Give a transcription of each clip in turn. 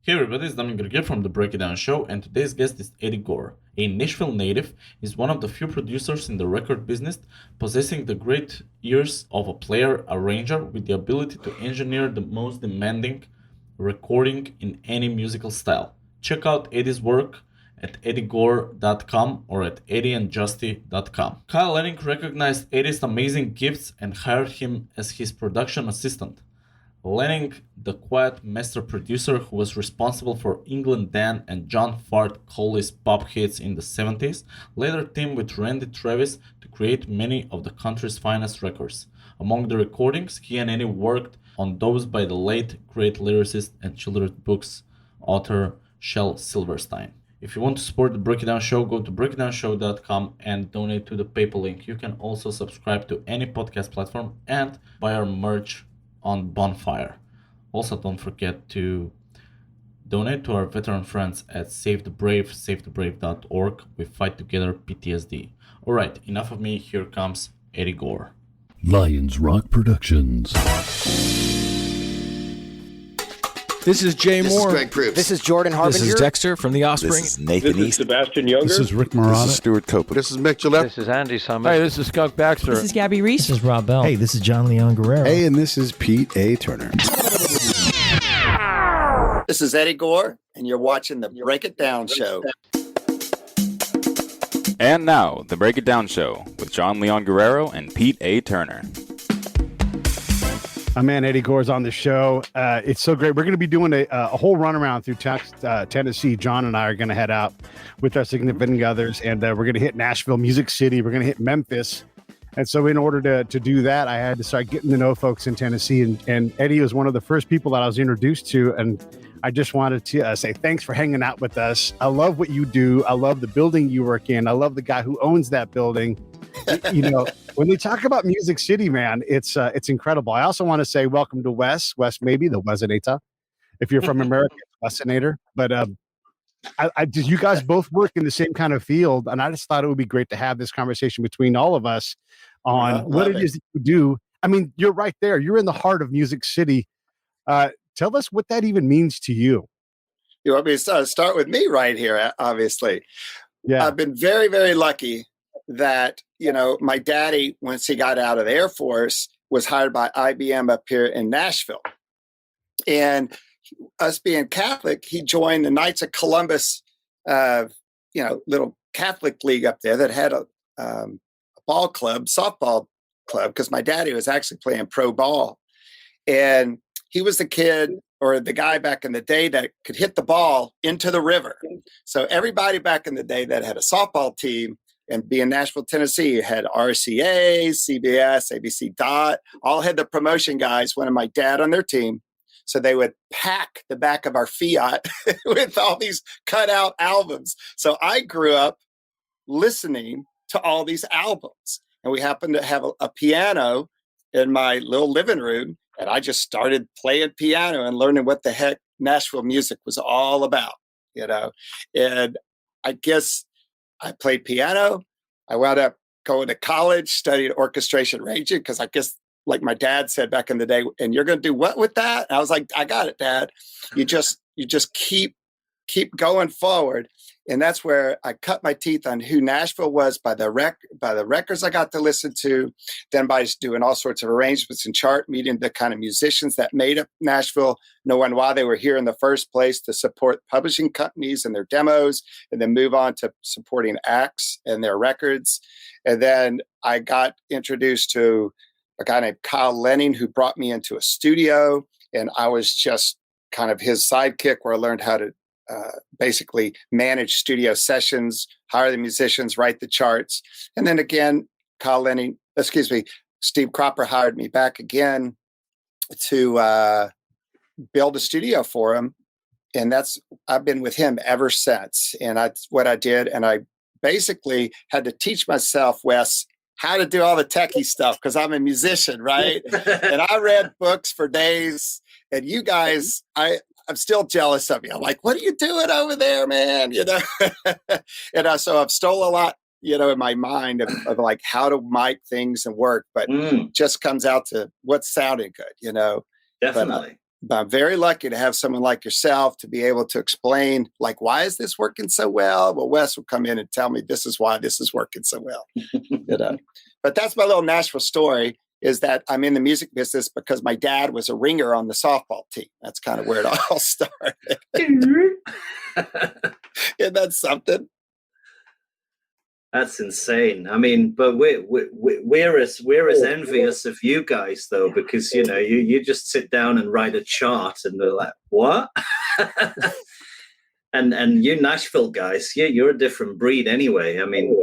Hey everybody, it's Damien Gergier from The Break It Down Show, and today's guest is Eddie Gore. A Nashville native, is one of the few producers in the record business possessing the great ears of a player-arranger with the ability to engineer the most demanding recording in any musical style. Check out Eddie's work at eddiegore.com or at eddieandjusty.com. Kyle Lenning recognized Eddie's amazing gifts and hired him as his production assistant. Lenning, the quiet master producer who was responsible for England Dan and John Fart Coley's pop hits in the 70s, later teamed with Randy Travis to create many of the country's finest records. Among the recordings, he and Eddie worked on those by the late great lyricist and children's books author Shel Silverstein. If you want to support the Break It Down Show, go to breakitdownshow.com and donate to the PayPal link. You can also subscribe to any podcast platform and buy our merch on Bonfire. Also, don't forget to donate to our veteran friends at Save the Brave, savethebrave.org. We fight together PTSD. All right, enough of me. Here comes Eddie Gore. Lions Rock Productions. This is Jay This Moore. is Greg Proops. This is Jordan Harbinger. This is Dexter from The Offspring. This is Nathan This is East. Sebastian Younger. This is Rick This Marotta. is Stuart Copeland. This is Mick Gillette. This is Andy Summers. Hey, this is Skunk Baxter. This is Gabby Reese. This is Rob Bell. Hey, this is John Leon Guerrero. Hey, and this is Pete A. Turner. This is Eddie Gore, and you're watching the Break It Down Show. And now, the Break It Down Show with John Leon Guerrero and Pete A. Turner. My man Eddie Gore's on the show. It's so great. We're going to be doing a whole run around through Tennessee. John and I are going to head out with our significant others, and we're going to hit Nashville, Music City. We're going to hit Memphis. And so in order to do that, I had to start getting to know folks in Tennessee. And Eddie was one of the first people that I was introduced to. And I just wanted to say thanks for hanging out with us. I love what you do. I love the building you work in. I love the guy who owns that building. You know, when they talk about Music City, man, it's incredible. I also want to say welcome to Wes maybe the Wesenator. If you're from America, Wesenator. But you guys both work in the same kind of field, and I just thought it would be great to have this conversation between all of us on what it is that you do. I mean, you're right there. You're in the heart of Music City. Tell us what that even means to you. You want me to start with me right here, obviously. Yeah. I've been very, very lucky that, my daddy, once he got out of the Air Force, was hired by IBM up here in Nashville. And us being Catholic, he joined the Knights of Columbus, little Catholic league up there that had a ball club, softball club, because my daddy was actually playing pro ball. And he was the kid or the guy back in the day that could hit the ball into the river. So everybody back in the day that had a softball team and being Nashville, Tennessee, had RCA, CBS, ABC Dot, all had the promotion guys, one of my dad on their team. So they would pack the back of our Fiat with all these cut out albums. So I grew up listening to all these albums. And we happened to have a piano in my little living room. And I just started playing piano and learning what the heck Nashville music was all about, And I guess I played piano. I wound up going to college, studied orchestration arranging, because I guess, like my dad said back in the day, and you're going to do what with that? And I was like, I got it, Dad. You just keep going forward. And that's where I cut my teeth on who Nashville was by the records I got to listen to, then by just doing all sorts of arrangements and chart, meeting the kind of musicians that made up Nashville, knowing why they were here in the first place, to support publishing companies and their demos, and then move on to supporting acts and their records. And then I got introduced to a guy named Kyle Lenning, who brought me into a studio, and I was just kind of his sidekick, where I learned how to basically manage studio sessions, hire the musicians, write the charts. And then again, Steve Cropper hired me back again to build a studio for him. And I've been with him ever since. And that's what I did. And I basically had to teach myself, Wes, how to do all the techie stuff, because I'm a musician, right? And I read books for days. And you guys, I'm still jealous of you. I'm like, what are you doing over there, man? And so I've stole a lot, in my mind of like how to mic things and work, but just comes out to what's sounding good, Definitely. But I'm very lucky to have someone like yourself to be able to explain, like, why is this working so well? Well, Wes will come in and tell me this is why this is working so well. But that's my little Nashville story, is that I'm in the music business because my dad was a ringer on the softball team. That's kind of where it all started. Isn't that something? That's insane. I mean, but we're as envious of you guys though, because you just sit down and write a chart, and they're like, what? and you Nashville guys, you're a different breed anyway. I mean,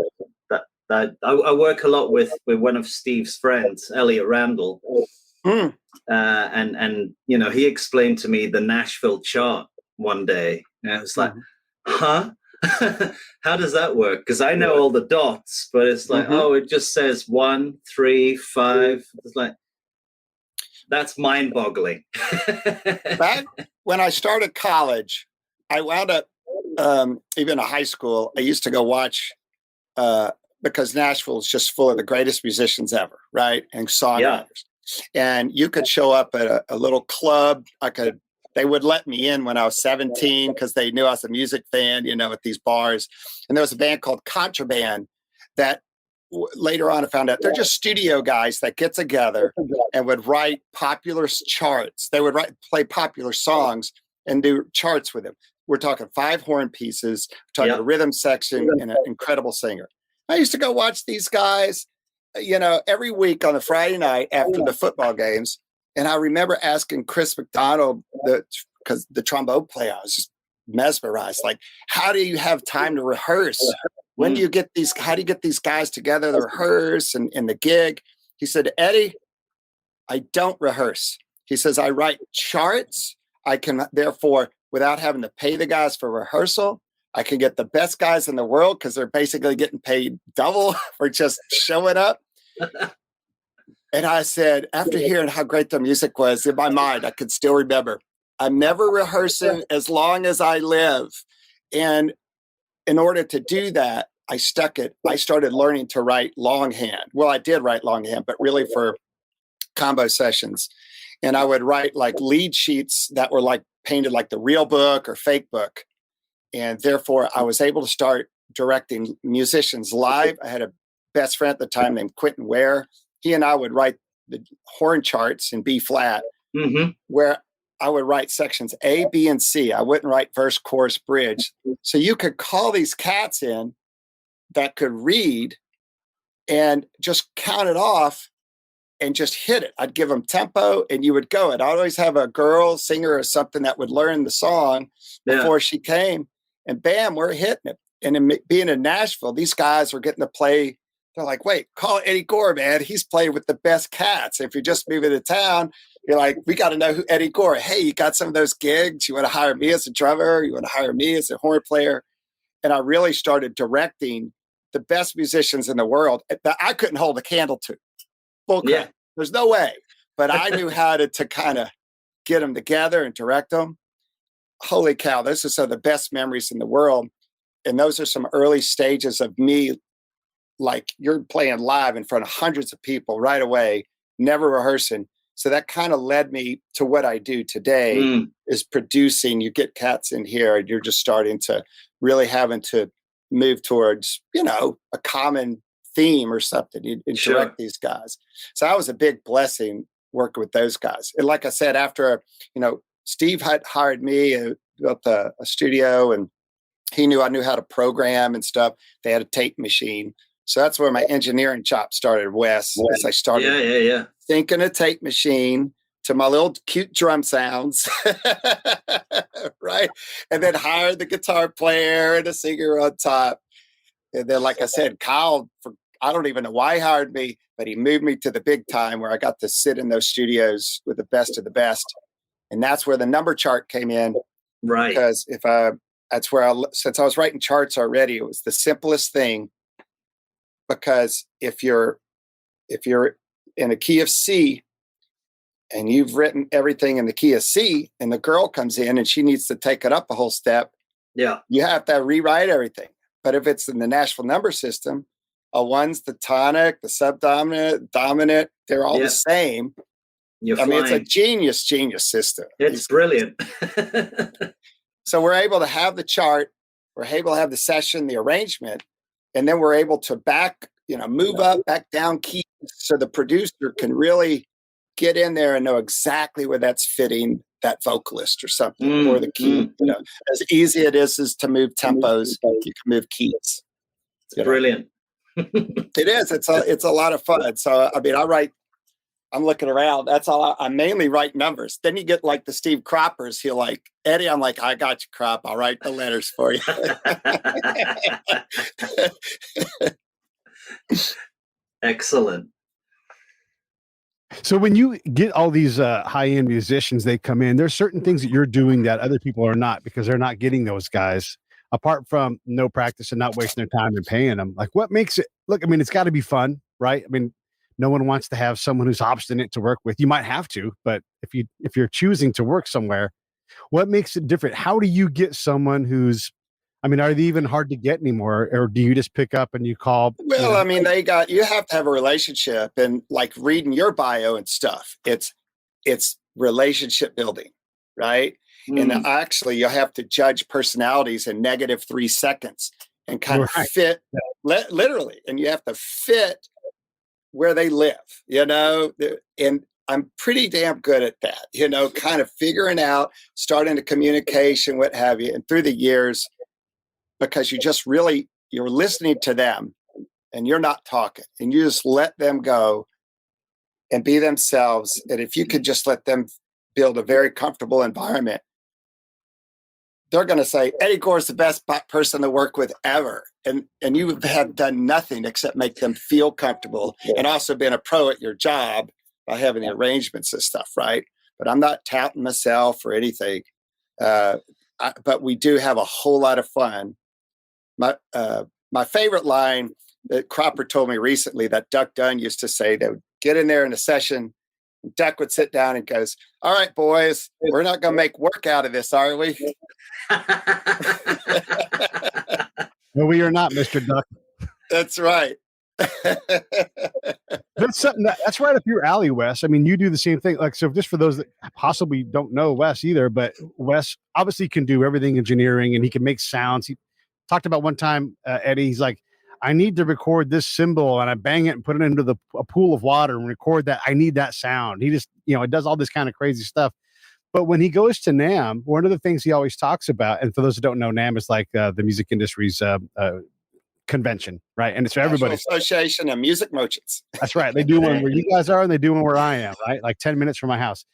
that I work a lot with one of Steve's friends, Elliot Randall, and he explained to me the Nashville chart one day, and I was like, huh? How does that work? Because I know all the dots, but it's like, oh, it just says 1, 3, 5. It's like, that's mind-boggling. Back when I started college, I wound up even in high school. I used to go watch because Nashville is just full of the greatest musicians ever, right? And songwriters. And you could show up at a little club. They would let me in when I was 17 because they knew I was a music fan, at these bars. And there was a band called Contraband that later on I found out they're just studio guys that get together and would write popular charts. They would play popular songs and do charts with them. We're talking 5 horn pieces, we're talking a rhythm section, and an incredible singer. I used to go watch these guys, every week on a Friday night after the football games. And I remember asking Chris McDonald, because the trombone player, I was just mesmerized. Like, how do you have time to rehearse? When do you get how do you get these guys together to rehearse and the gig? He said, Eddie, I don't rehearse. He says, I write charts. I can, therefore, without having to pay the guys for rehearsal, I can get the best guys in the world because they're basically getting paid double for just showing up. And I said, after hearing how great the music was, in my mind, I could still remember, I'm never rehearsing as long as I live. And in order to do that, I started learning to write longhand. Well, I did write longhand, but really for combo sessions. And I would write like lead sheets that were like painted like the real book or fake book. And therefore, I was able to start directing musicians live. I had a best friend at the time named Quentin Ware. He and I would write the horn charts in B flat, where I would write sections A, B, and C. I wouldn't write verse, chorus, bridge. So you could call these cats in that could read and just count it off and just hit it. I'd give them tempo and you would go. And I'd always have a girl singer or something that would learn the song before she came. And bam, we're hitting it. And being in Nashville, these guys were getting to play. They're like, wait, call Eddie Gore, man. He's playing with the best cats. If you're just moving to town, you're like, we got to know who Eddie Gore. Hey, you got some of those gigs? You want to hire me as a drummer? You want to hire me as a horn player? And I really started directing the best musicians in the world that I couldn't hold a candle to. Full credit. There's no way. But I knew how to kind of get them together and direct them. Holy cow, those are some of the best memories in the world. And those are some early stages of me. Like, you're playing live in front of hundreds of people right away, never rehearsing. So that kind of led me to what I do today is producing. You get cats in here and you're just starting to really having to move towards, a common theme or something. You direct these guys. So that was a big blessing working with those guys. And like I said, after, Steve had hired me, built a studio, and he knew I knew how to program and stuff. They had a tape machine. So that's where my engineering chops started, Wes. As I started thinking a tape machine to my little cute drum sounds, right? And then hired the guitar player and a singer on top. And then, like I said, Kyle, I don't even know why he hired me, but he moved me to the big time where I got to sit in those studios with the best of the best. And that's where the number chart came in. Right. Because since I was writing charts already, it was the simplest thing. Because if you're in a key of C and you've written everything in the key of C and the girl comes in and she needs to take it up a whole step, you have to rewrite everything. But if it's in the Nashville number system, a one's the tonic, the subdominant, dominant, they're all the same. You're I mean, it's a flying. genius system. It's brilliant. So we're able to have the chart, we're able to have the session, the arrangement, and then we're able to move up, back down keys, so the producer can really get in there and know exactly where that's fitting that vocalist or something, or the key. As easy it is to move tempos, you can move keys. It's brilliant. It is. It's a lot of fun. So I mean, I'm looking around. That's all. I mainly write numbers. Then you get like the Steve Croppers. He'll like, Eddie, I'm like, I got you, Crop. I'll write the letters for you. Excellent. So when you get all these high-end musicians, they come in, there's certain things that you're doing that other people are not, because they're not getting those guys, apart from no practice and not wasting their time and paying them. Like, what makes it look, I mean, it's got to be fun, right? I mean, no one wants to have someone who's obstinate to work with. You might have to, but if you're choosing to work somewhere, what makes it different? How do you get someone who's, I mean, are they even hard to get anymore, or do you just pick up and you call? Well, I mean, you have to have a relationship, and like reading your bio and stuff, it's relationship building, right? And actually you have to judge personalities in -3 seconds and kind of fit, literally, and you have to fit where they live, and I'm pretty damn good at that, kind of figuring out, starting to communication, what have you. And through the years, because you're listening to them and you're not talking, and you just let them go and be themselves. And if you could just let them build a very comfortable environment, they're going to say, Eddie Gore's the best person to work with ever. And you have done nothing except make them feel comfortable, and also been a pro at your job by having the arrangements and stuff, right? But I'm not touting myself or anything. But we do have a whole lot of fun. My favorite line that Cropper told me recently, that Duck Dunn used to say, they would get in there in a session, and Duck would sit down and goes, all right, boys, we're not going to make work out of this, are we? No, we are not, Mr. Duck. That's right. That's something that's right up your alley, Wes. I mean, you do the same thing. Like, so just for those that possibly don't know Wes either, but Wes obviously can do everything engineering, and he can make sounds. He talked about one time, Eddie, he's like, I need to record this cymbal, and I bang it and put it into a pool of water and record that. I need that sound. He just, it does all this kind of crazy stuff. But when he goes to NAMM, one of the things he always talks about, and for those who don't know, NAMM is like the music industry's convention, right? And it's for everybody. Association of Music Merchants. That's right. They do one where you guys are, and they do one where I am, right? Like 10 minutes from my house.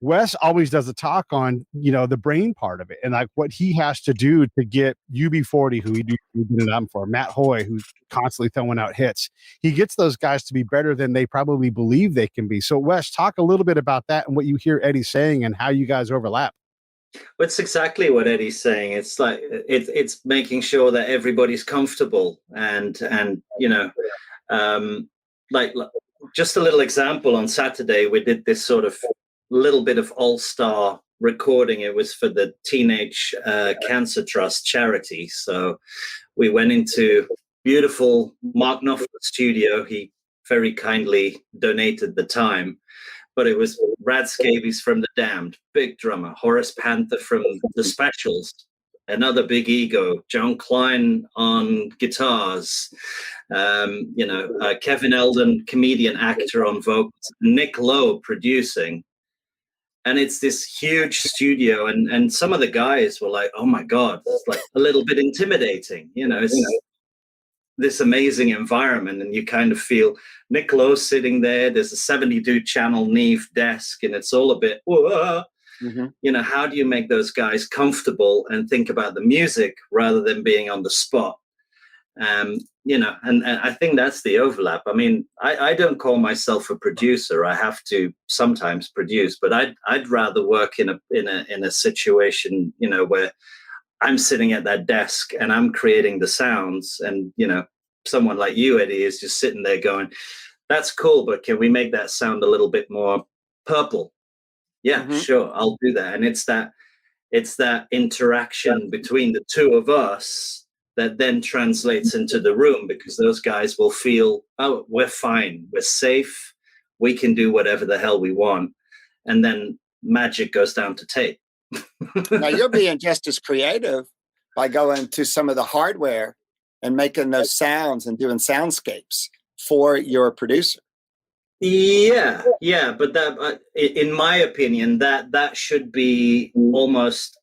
Wes always does a talk on, the brain part of it, and like what he has to do to get UB40, who we did an album for, Matt Hoy, who's constantly throwing out hits. He gets those guys to be better than they probably believe they can be. So Wes, talk a little bit about that and what you hear Eddie saying and how you guys overlap. Well, it's exactly what Eddie's saying. It's like it's making sure that everybody's comfortable, and like just a little example. On Saturday, we did this sort of little bit of all-star recording. It was for the Teenage Cancer Trust charity. So we went into beautiful Mark Knopfler studio. He very kindly donated the time. But it was Brad Scabies from The Damned, big drummer, Horace Panther from The Specials, another big ego, John Klein on guitars, Kevin Eldon, comedian, actor on vocals, Nick Lowe producing. And it's this huge studio, and some of the guys were like, oh my God, it's like a little bit intimidating, it's this amazing environment, and you kind of feel Nick Lowe sitting there. There's a 72 channel Neve desk, and it's all a bit, whoa. How do you make those guys comfortable and think about the music rather than being on the spot? And I think that's the overlap. I mean, I don't call myself a producer. I have to sometimes produce, but I'd rather work in a situation, where I'm sitting at that desk and I'm creating the sounds, and someone like you, Eddie, is just sitting there going, that's cool, but can we make that sound a little bit more purple? Yeah, sure, I'll do that. And it's that interaction between the two of us that then translates into the room, because those guys will feel, oh, we're fine, we're safe, we can do whatever the hell we want. And then magic goes down to tape. Now you're being just as creative by going to some of the hardware and making those sounds and doing soundscapes for your producer. Yeah, but that, in my opinion, that should be almost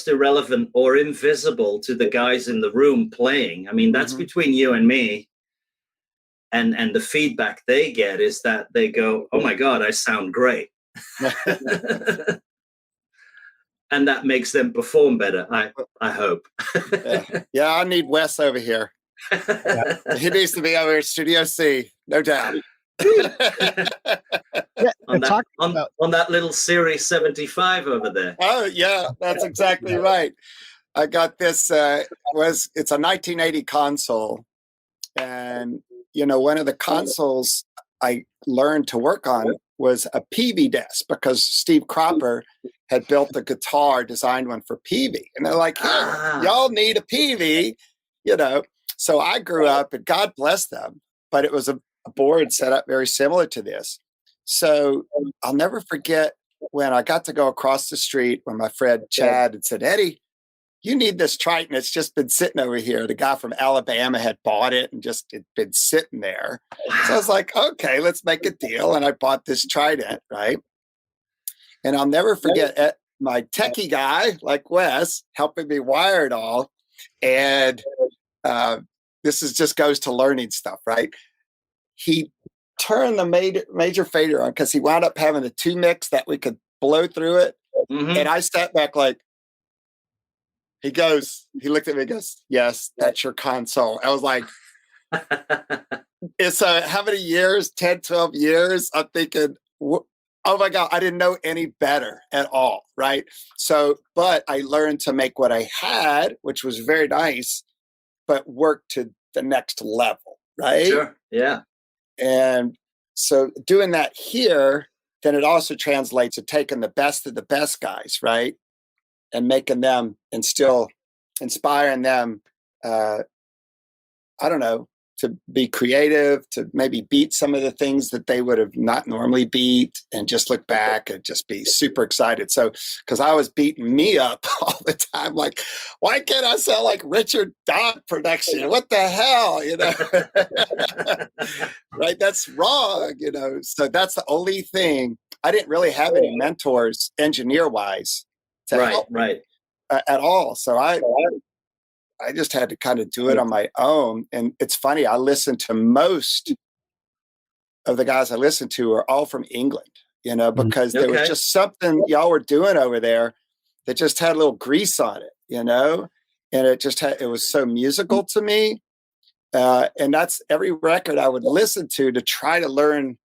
irrelevant or invisible to the guys in the room playing. I mean, that's between you and me. And the feedback they get is that they go, "Oh my God, I sound great," and that makes them perform better. I hope. Yeah, I need Wes over here. He needs to be over at Studio C, no doubt. on that little Series 75 over there. Oh yeah, that's exactly right. I got this. It's a 1980 console, and one of the consoles I learned to work on was a PV desk because Steve Cropper had built a guitar, designed one for PV, and they're like, "Here, y'all need a PV," So I grew up, and God bless them, but it was a board set up very similar to this. So I'll never forget when I got to go across the street when my friend Chad had said, "Eddie, you need this Triton. It's just been sitting over here." The guy from Alabama had bought it and just had been sitting there. So I was like, okay, let's make a deal. And I bought this Trident, right? And I'll never forget my techie guy, like Wes, helping me wire it all. And this just goes to learning stuff, right? He turned the major fader on because he wound up having a 2 mix that we could blow through it. And I sat back like, he looked at me and goes, "Yes, that's your console." I was like, it's how many years, 10, 12 years? I'm thinking, oh my God, I didn't know any better at all, right? So, but I learned to make what I had, which was very nice, but work to the next level, right? Sure, yeah. And so doing that here, then it also translates to taking the best of the best guys, right? And making them and still inspiring them, I don't know, to be creative, to maybe beat some of the things that they would have not normally beat and just look back and just be super excited. So, because I was beating me up all the time, like, why can't I sound like Richard Dodd production? What the hell, right? That's wrong, So that's the only thing. I didn't really have any mentors engineer-wise to help right. At all. So I just had to kind of do it on my own. And it's funny, I listened to most of the guys I listened to are all from England, because there was just something y'all were doing over there that just had a little grease on it, and it was so musical to me. And that's every record I would listen to try to learn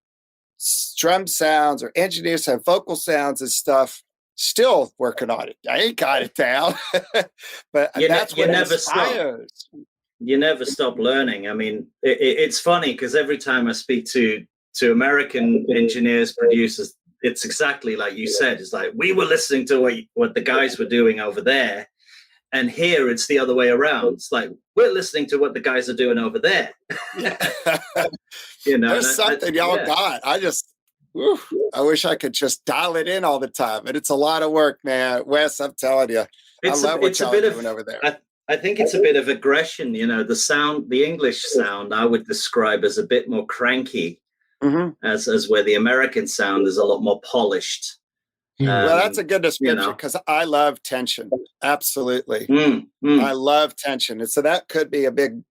drum sounds or engineers have vocal sounds and stuff. Still working on it. I ain't got it down, but that's what inspires. You never stop learning. I mean, it's funny because every time I speak to American engineers, producers, it's exactly like you said. It's like we were listening to what the guys were doing over there, and here it's the other way around. It's like we're listening to what the guys are doing over there. There's something y'all got. I wish I could just dial it in all the time. And it's a lot of work, man. Wes, I'm telling you. I love what y'all are doing over there. I think it's a bit of aggression. The sound, the English sound, I would describe as a bit more cranky, as where the American sound is a lot more polished. Well, that's a good description because I love tension. Absolutely. I love tension. And so that could be a big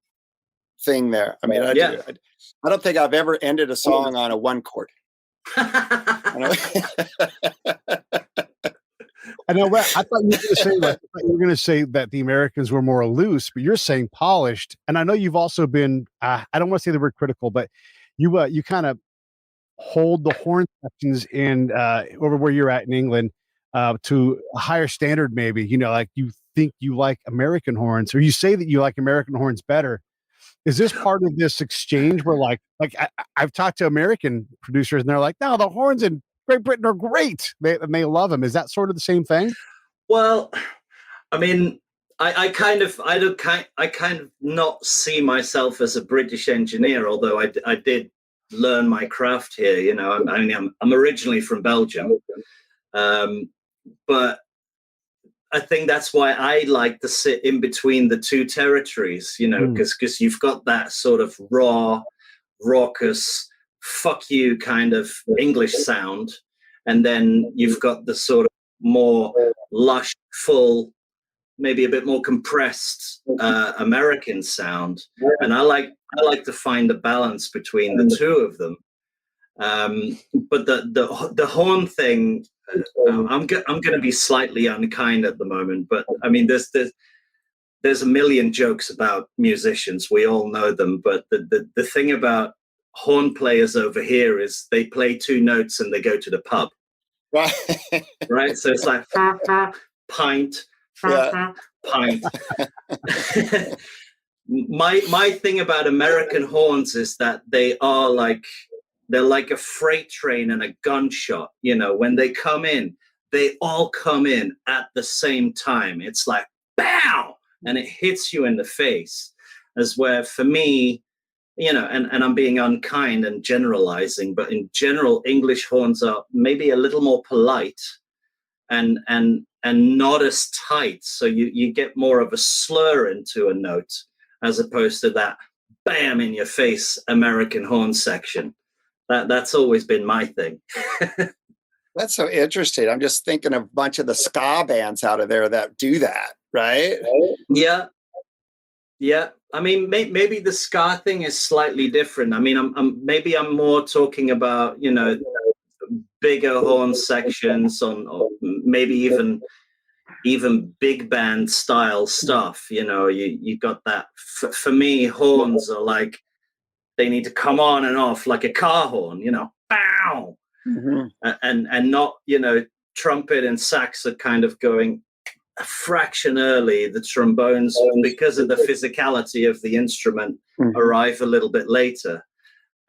thing there. I mean, I don't think I've ever ended a song on a 1 chord. I know. I thought you were going to say that the Americans were more loose, but you're saying polished. And I know you've also been. I don't want to say the word critical, but you kind of hold the horn sections in over where you're at in England to a higher standard. Maybe like you think you like American horns, or you say that you like American horns better. Is this part of this exchange where I've talked to American producers and they're like, no, the horns in Great Britain are great. They love them. Is that sort of the same thing? Well, I mean, I kind of not see myself as a British engineer, although I did learn my craft here. You know, I'm originally from Belgium, but I think that's why I like to sit in between the two territories, you know, because you've got that sort of raw, raucous, fuck you kind of English sound. And then you've got the sort of more lush, full, maybe a bit more compressed American sound. And I like to find the balance between the two of them. But the horn thing, I'm going to be slightly unkind at the moment, but I mean, there's a million jokes about musicians. We all know them, but the thing about horn players over here is they play two notes and they go to the pub. Right. Right. So it's like pint, pint. My thing about American horns is that they're like a freight train and a gunshot. You know, when they come in, they all come in at the same time. It's like, bow, and it hits you in the face. As where for me, you know, and I'm being unkind and generalizing, but in general, English horns are maybe a little more polite and not as tight. So you get more of a slur into a note as opposed to that bam in your face American horn section. That's always been my thing. That's so interesting. I'm just thinking of a bunch of the ska bands out of there that do that, right? Yeah. Yeah. I mean, maybe the ska thing is slightly different. I mean, I'm more talking about, you know, bigger horn sections or maybe even big band style stuff. You know, you got that. For me, horns are like, they need to come on and off like a car horn, you know, bow, and not, you know, trumpet and sax are kind of going a fraction early. The trombones, because of the physicality of the instrument, arrive a little bit later.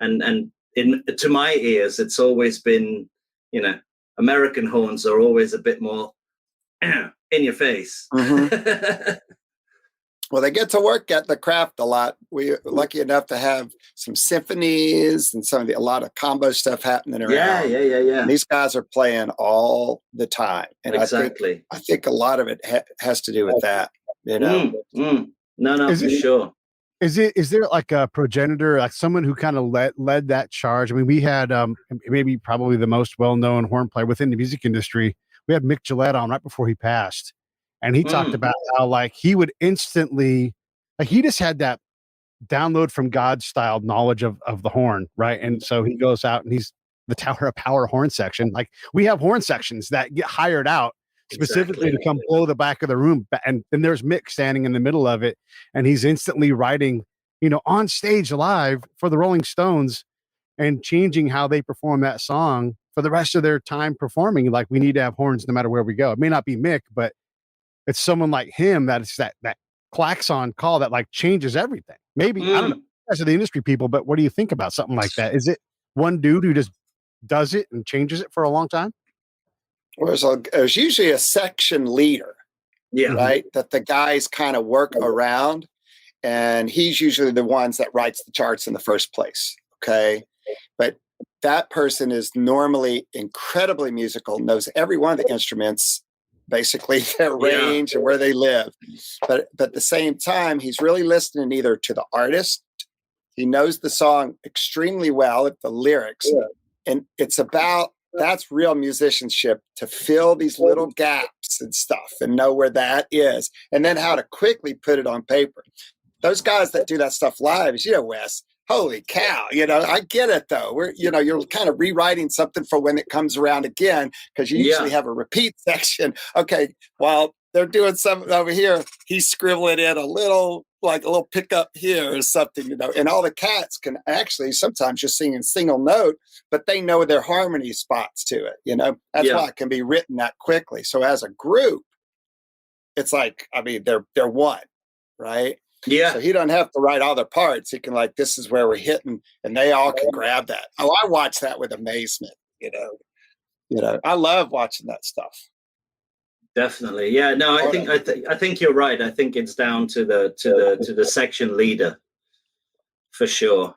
And to my ears, it's always been, you know, American horns are always a bit more in your face. Well, they get to work at the craft a lot. We're lucky enough to have some symphonies and a lot of combo stuff happening around. Yeah. And these guys are playing all the time, and exactly. I think a lot of it has to do with that. You know, No, for sure. Is there like a progenitor, like someone who kind of led that charge? I mean, we had maybe probably the most well-known horn player within the music industry. We had Mick Gillette on right before he passed. And he talked about how like he would instantly, like he just had that download from God style knowledge of the horn, right? And so he goes out and he's the Tower of Power horn section. Like we have horn sections that get hired out specifically to come blow the back of the room. And then there's Mick standing in the middle of it, and he's instantly writing, you know, on stage live for the Rolling Stones and changing how they perform that song for the rest of their time performing. Like we need to have horns no matter where we go. It may not be Mick, but it's someone like him that is that klaxon call that like changes everything. Maybe I don't know, you guys are the industry people, but what do you think about something like that? Is it one dude who just does it and changes it for a long time? Well, there's usually a section leader, right? That the guys kind of work around, and he's usually the ones that writes the charts in the first place. Okay, but that person is normally incredibly musical, knows every one of the instruments, basically their range and where they live. But at the same time, he's really listening either to the artist, he knows the song extremely well, the lyrics, and it's about, that's real musicianship, to fill these little gaps and stuff and know where that is, and then how to quickly put it on paper. Those guys that do that stuff live, you know, Wes, holy cow, you know, I get it though. You're kind of rewriting something for when it comes around again, because you usually have a repeat section. Okay, while they're doing something over here, he's scribbling in a little pickup here or something, you know, and all the cats can actually sometimes just sing in single note, but they know their harmony spots to it, you know. That's why it can be written that quickly. So as a group, it's like, I mean, they're one, right? Yeah. So he doesn't have to write all the parts. He can like, this is where we're hitting, and they all can grab that. Oh, I watch that with amazement. You know, I love watching that stuff. Definitely. Yeah. No, I think you're right. I think it's down to the section leader for sure.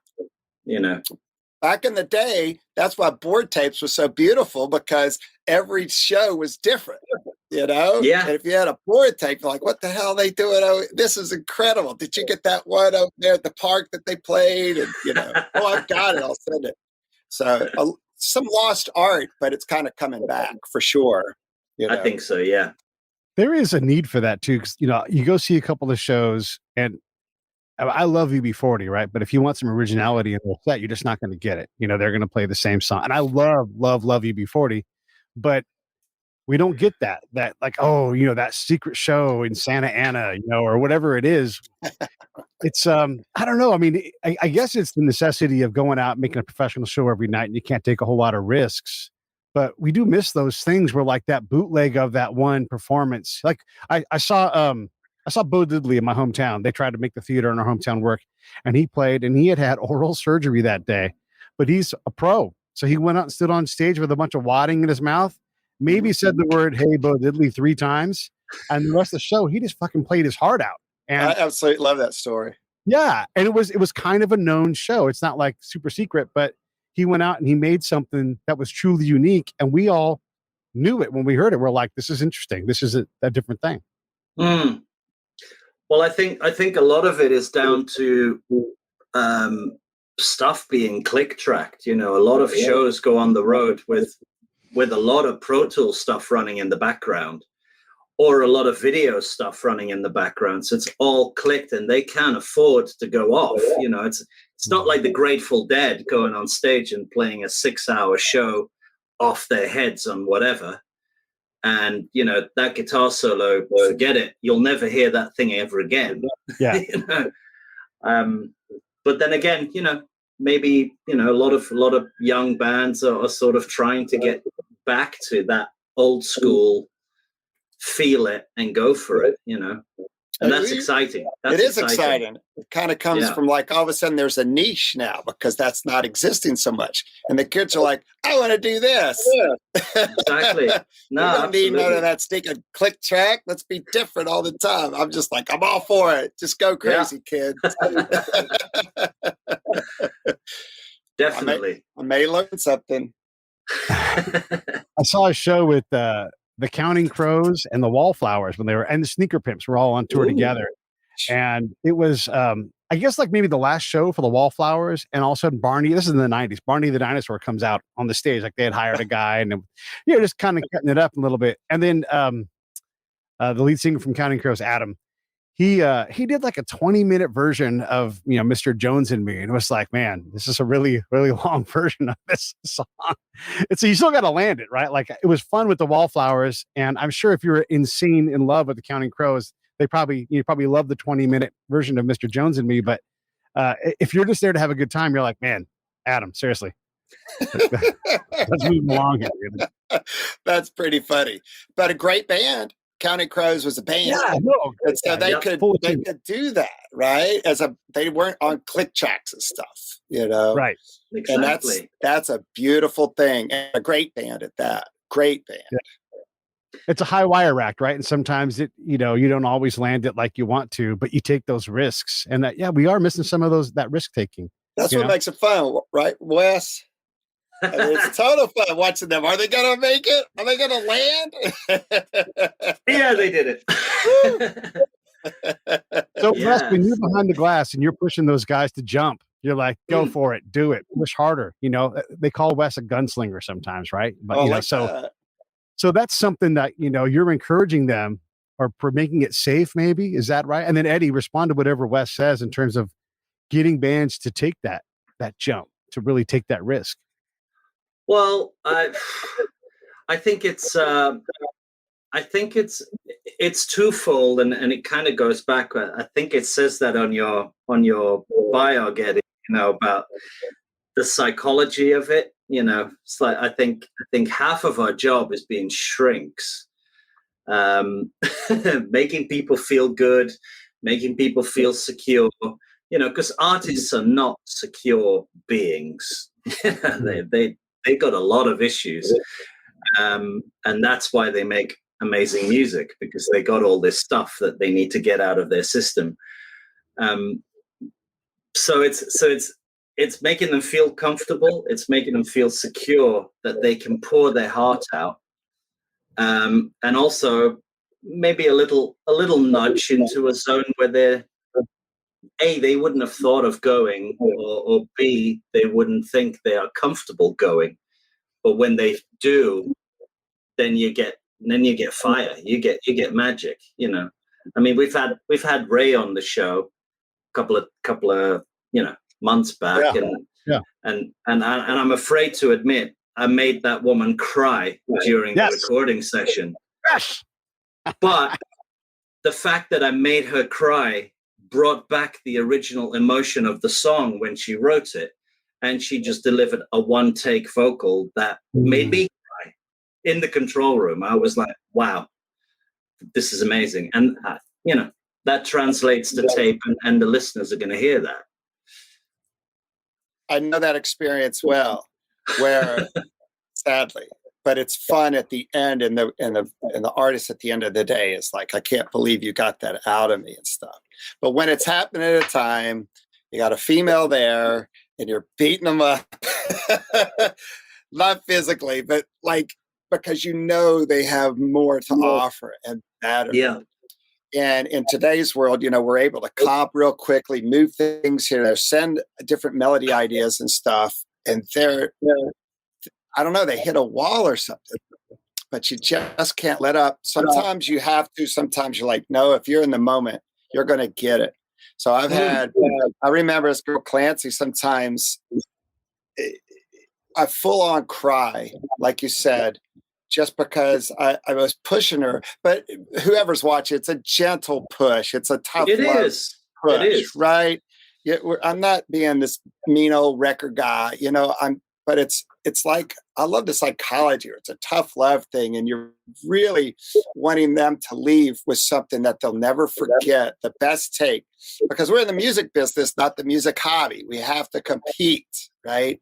You know. back in the day, that's why board tapes were so beautiful, because every show was different, Yeah. And if you had a board tape, like, what the hell are they doing? Oh, this is incredible. Did you get that one over there at the park that they played? And, oh, I've got it. I'll send it. So some lost art, but it's kind of coming back for sure. I think so. Yeah. There is a need for that too, because you go see a couple of shows, and I love UB40, right? But if you want some originality in their set, you're just not going to get it. They're going to play the same song, and I love UB40, but we don't get that like, oh, that secret show in Santa Ana, or whatever it is. It's I don't know. I mean, I guess it's the necessity of going out and making a professional show every night, and you can't take a whole lot of risks. But we do miss those things where, like, that bootleg of that one performance. Like I saw Bo Diddley in my hometown. They tried to make the theater in our hometown work, and he played, and he had oral surgery that day, but he's a pro. So he went out and stood on stage with a bunch of wadding in his mouth, maybe said the word, "Hey, Bo Diddley," 3 times. And the rest of the show, he just fucking played his heart out. And I absolutely love that story. Yeah. And it was kind of a known show. It's not like super secret, but he went out and he made something that was truly unique. And we all knew it when we heard it. We're like, this is interesting. This is a different thing. Mm. Well, I think a lot of it is down to stuff being click tracked. A lot of shows go on the road with a lot of Pro Tools stuff running in the background, or a lot of video stuff running in the background. So it's all clicked, and they can't afford to go off. It's not like the Grateful Dead going on stage and playing a 6-hour show off their heads on whatever. And, that guitar solo, forget it. You'll never hear that thing ever again. Yeah. But then again, maybe, a lot of young bands are sort of trying to get back to that old school, feel it and go for it, and that's exciting. It is exciting. It kind of comes from, like, all of a sudden there's a niche now, because that's not existing so much, and the kids are like, I want to do this. Exactly. No, we don't need none of that stinking click track. Let's be different all the time. I'm just like, I'm all for it. Just go crazy, kids. Definitely. I may learn something. I saw a show with the Counting Crows and the Wallflowers and the Sneaker Pimps were all on tour together. And it was, I guess, like maybe the last show for the Wallflowers. And all of a sudden Barney, this is in the 90s, Barney the Dinosaur comes out on the stage. Like, they had hired a guy, and just kind of cutting it up a little bit. And then the lead singer from Counting Crows, Adam, he did like a 20-minute version of, Mr. Jones and Me. And it was like, man, this is a really, really long version of this song. And so you still got to land it, right? Like, it was fun with the Wallflowers. And I'm sure if you're in love with the Counting Crows, you probably love the 20-minute version of Mr. Jones and Me. But if you're just there to have a good time, you're like, man, Adam, seriously, let's move along here. That's pretty funny. But a great band. Counting Crows was a band. Yeah, no, and so they could do that, right? They weren't on click tracks and stuff, Right. Exactly. And that's a beautiful thing, and a great band at that. Great band. Yeah. It's a high wire act, right? And sometimes you don't always land it like you want to, but you take those risks. And we are missing some of that risk taking. That's what makes it fun, right, Wes? It's total fun watching them. Are they going to make it? Are they going to land? Yeah, they did it. So, Wes, when you're behind the glass and you're pushing those guys to jump, you're like, go for it, do it, push harder. They call Wes a gunslinger sometimes, right? But so that's something that you're encouraging them, or for making it safe. Maybe, is that right? And then Eddie, respond to whatever Wes says in terms of getting bands to take that jump, to really take that risk. Well, I think it's twofold, and it kind of goes back. I think it says that on your bio, Getty, about the psychology of it. It's like, I think half of our job is being shrinks, making people feel good, making people feel secure. Because artists are not secure beings. They got a lot of issues, and that's why they make amazing music, because they got all this stuff that they need to get out of their system. So it's it's making them feel comfortable. It's making them feel secure that they can pour their heart out. And also maybe a little nudge into a zone where they're A, they wouldn't have thought of going, or B, they wouldn't think they are comfortable going. But when they do, then you get fire. You get magic. You know, I mean, we've had Ray on the show a couple of months back, and I'm afraid to admit I made that woman cry during the recording session. Yes. But the fact that I made her cry brought back the original emotion of the song when she wrote it, and she just delivered a one-take vocal that made me cry in the control room. I was like, wow, this is amazing. And that translates to tape, and the listeners are going to hear that. I know that experience well, where sadly, but it's fun at the end, and the artist at the end of the day is like, I can't believe you got that out of me and stuff. But when it's happening at a time, you got a female there, and you're beating them up, not physically, but like because they have more to offer and better. Yeah. And in today's world, we're able to comp real quickly, move things here, send different melody ideas and stuff. And I don't know, they hit a wall or something, but you just can't let up. Sometimes you have to, sometimes you're like, no, if you're in the moment, you're going to get it. So I remember this girl Clancy, sometimes I full on cry, like you said, just because I was pushing her. But whoever's watching, it's a gentle push. It's a tough It love is. push, It is. right? I'm not being this mean old record guy, but it's like, I love the psychology. It's a tough love thing. And you're really wanting them to leave with something that they'll never forget, the best take, because we're in the music business, not the music hobby. We have to compete, right?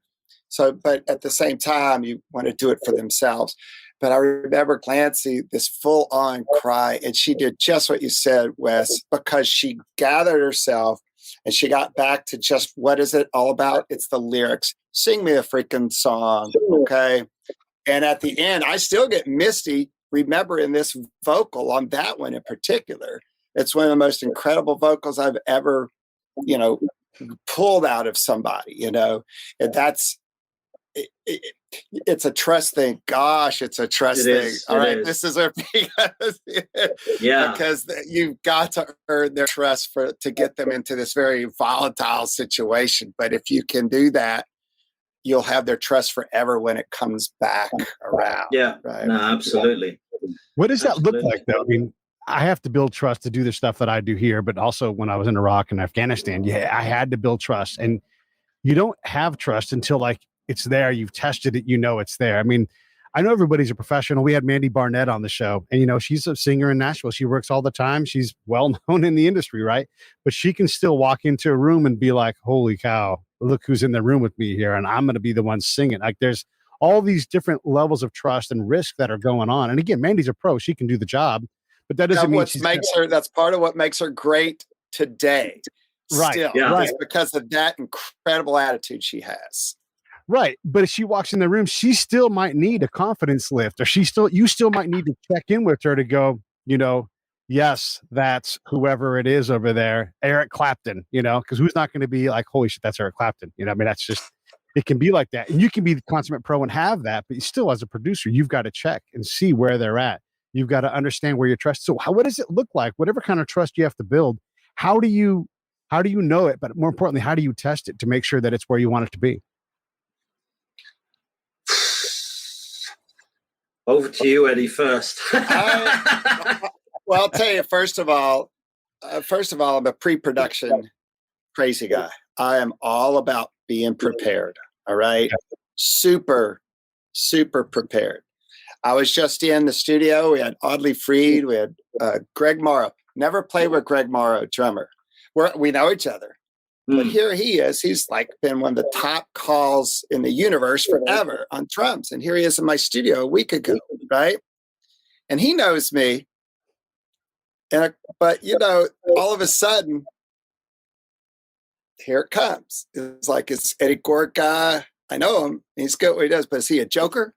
So, but at the same time, you want to do it for themselves. But I remember Clancy, this full on cry, and she did just what you said, Wes, because she gathered herself and she got back to just, what is it all about? It's the lyrics. Sing me a freaking song, okay? And at the end, I still get misty remembering this vocal on that one in particular. It's one of the most incredible vocals I've ever, pulled out of somebody, and that's, it's a trust thing. Gosh, it's a trust thing. All right, this is because you've got to earn their trust to get them into this very volatile situation. But if you can do that, you'll have their trust forever when it comes back around. Yeah, right? No, absolutely. What does that look like, though? I mean, I have to build trust to do the stuff that I do here, but also when I was in Iraq and Afghanistan, I had to build trust, and you don't have trust until it's there. You've tested it. It's there. I mean, I know everybody's a professional. We had Mandy Barnett on the show, and she's a singer in Nashville. She works all the time. She's well known in the industry, right? But she can still walk into a room and be like, "Holy cow, look who's in the room with me here," and I'm going to be the one singing. Like, there's all these different levels of trust and risk that are going on. And again, Mandy's a pro; she can do the job, but that doesn't mean that's part of what makes her great today. Right? Still, right. Because of that incredible attitude she has. Right. But if she walks in the room, she still might need a confidence lift, or you still might need to check in with her to go, yes, that's whoever it is over there, Eric Clapton, because who's not going to be like, holy shit, that's Eric Clapton. I mean, that's just, it can be like that. And you can be the consummate pro and have that, but you still, as a producer, you've got to check and see where they're at. You've got to understand where your trust. So what does it look like? Whatever kind of trust you have to build, how do you know it? But more importantly, how do you test it to make sure that it's where you want it to be? Over to you, Eddie, first. Well, I'll tell you, first of all, I'm a pre-production crazy guy. I am all about being prepared. All right. Super, super prepared. I was just in the studio. We had Audley Freed. We had Greg Morrow. Never played with Greg Morrow, drummer. We know each other. But here he is. He's been one of the top calls in the universe forever on drums. And here he is in my studio a week ago, right? And he knows me. But all of a sudden, here it comes. It's like, it's Eddie Gore guy. I know him. He's good what he does, but is he a joker?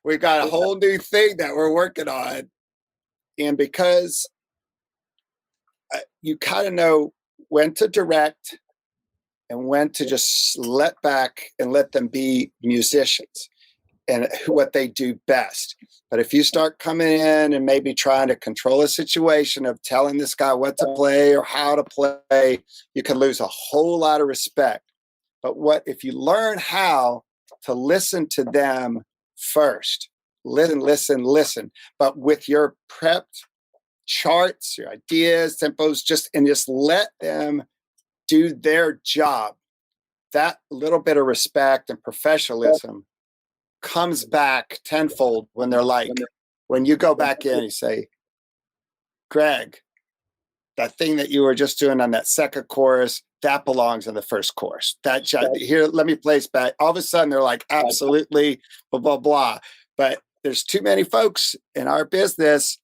We got a whole new thing that we're working on. And because you kind of know when to direct and when to just let back and let them be musicians and what they do best. But if you start coming in and maybe trying to control a situation of telling this guy what to play or how to play, you can lose a whole lot of respect. But what if you learn how to listen to them first? Listen, but with your prepped charts, your ideas, tempos, just let them do their job. That little bit of respect and professionalism comes back tenfold when they're like, when you go back in, you say, Greg, that thing that you were just doing on that second chorus, that belongs in the first chorus. That here, let me place back. All of a sudden, they're like, absolutely, blah, blah, blah. But there's too many folks in our business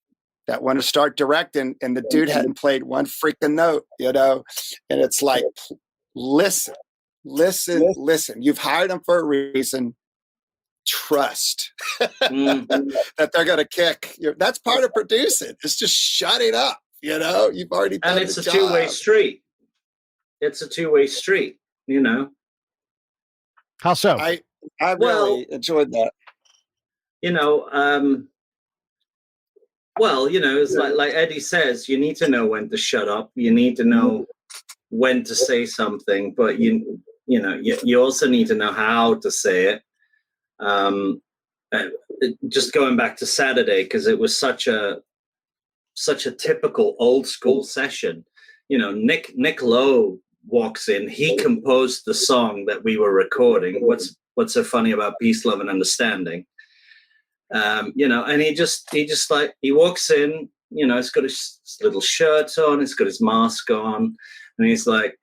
that want to start directing, and the dude hadn't played one freaking note, and it's like, listen. You've hired them for a reason. Trust that they're going to kick. That's part of producing. It's just shutting up. You've already done and it's the a job. two-way street. It's a two-way street. How so? I really enjoyed that. It's like Eddie says, you need to know when to shut up. You need to know when to say something, but you also need to know how to say it. Just going back to Saturday, because it was such a typical old school session. Nick Lowe walks in. He composed the song that we were recording. What's so funny about Peace, Love, and Understanding? And he walks in. He's got his little shirt on. He's got his mask on, and he's like,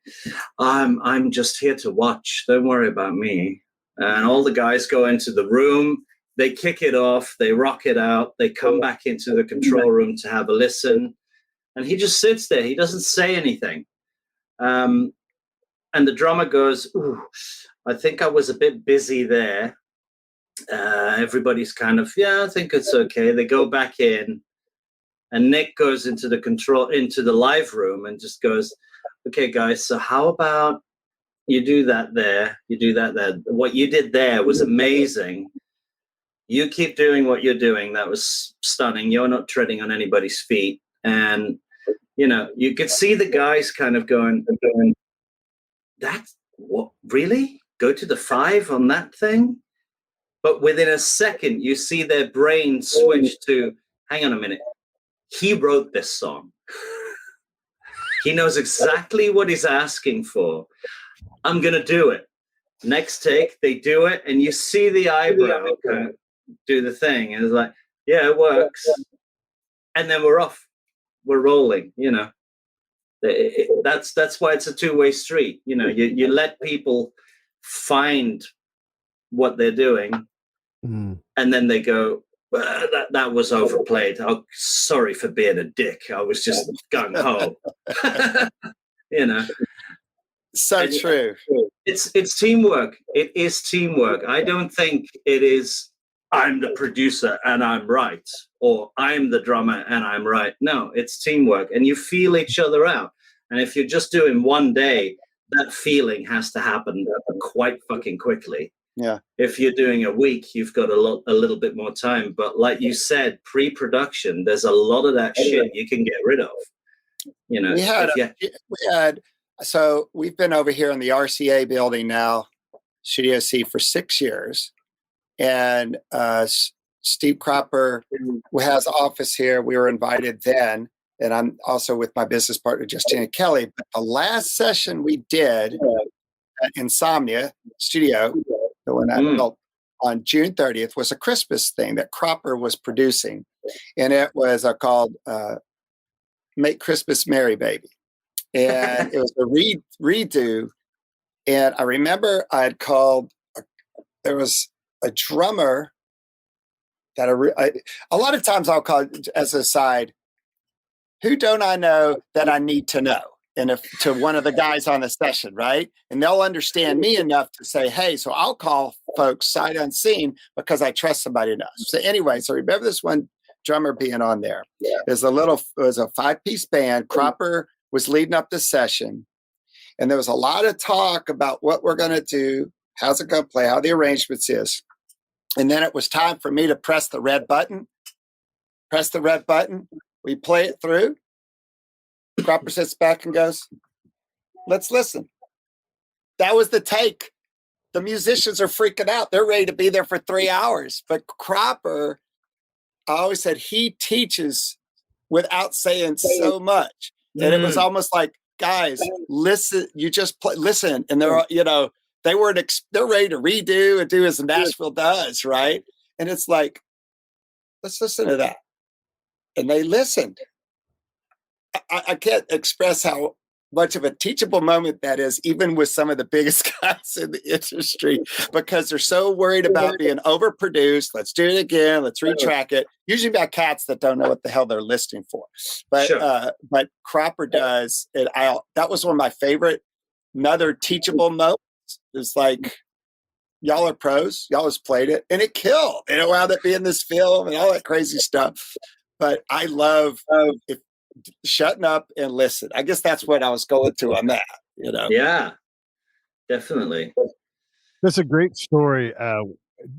"I'm just here to watch. Don't worry about me." And all the guys go into the room. They kick it off. They rock it out. They come back into the control room to have a listen. And he just sits there. He doesn't say anything. And the drummer goes, "Ooh, I think I was a bit busy there." Everybody's kind of, yeah, I think it's okay. They go back in. And Nick goes into the live room and just goes, "Okay, guys, so how about you do that there? You do that there. What you did there was amazing. You keep doing what you're doing. That was stunning. You're not treading on anybody's feet." And, you could see the guys kind of going, "That's what, really? Go to the 5 on that thing?" But within a second, you see their brain switch to, hang on a minute. He wrote this song. He knows exactly what he's asking for. I'm going to do it. Next take, they do it, and you see the eyebrow kind of do the thing. And it's like, yeah, it works. And then we're off. We're rolling, That's why it's a two-way street. You let people find what they're doing, and then they go, "Well, that was overplayed. Oh, sorry for being a dick. I was just gung-ho." So true. It's teamwork. It is teamwork. I don't think it is, I'm the producer and I'm right, or I'm the drummer and I'm right. No, it's teamwork, and you feel each other out. And if you're just doing one day, that feeling has to happen quite fucking quickly. Yeah. If you're doing a week, you've got a little bit more time. But like you said, pre-production, there's a lot of that shit you can get rid of. So we've been over here in the RCA building now, Studio C, for 6 years. And Steve Cropper, who has an office here, we were invited then. And I'm also with my business partner, Justina Kelly. But the last session we did at Insomnia Studio, the one I built on June 30th, was a Christmas thing that Cropper was producing. And it was called Make Christmas Merry, Baby. And it was a redo. And I remember I had called, there was a drummer that a lot of times I'll call, as a side, who don't I know that I need to know? and if to one of the guys on the session, right? And they'll understand me enough to say, hey, so I'll call folks sight unseen because I trust somebody enough. So anyway, so remember this one drummer being on there. It was a 5-piece band. Cropper was leading up the session. And there was a lot of talk about what we're going to do, how's it going to play, how the arrangements is. And then it was time for me to press the red button. We play it through. Cropper sits back and goes, let's listen. That was the take. The musicians are freaking out. They're ready to be there for 3 hours. But Cropper, I always said, he teaches without saying so much. And it was almost like, guys, listen, you just listen. And they're, they're ready to redo and do as Nashville does, right? And it's like, let's listen to that. And they listened. I can't express how much of a teachable moment that is, even with some of the biggest guys in the industry, because they're so worried about being overproduced. Let's do it again. Let's retrack it. Usually by cats that don't know what the hell they're listening for. But Cropper does it. That was one of my favorite. Another teachable moment is like, y'all are pros. Y'all just played it, and it killed. And it wound up being this film and all that crazy stuff. But I love shutting up and listen. I guess that's what I was going to on that, Yeah, definitely. That's a great story.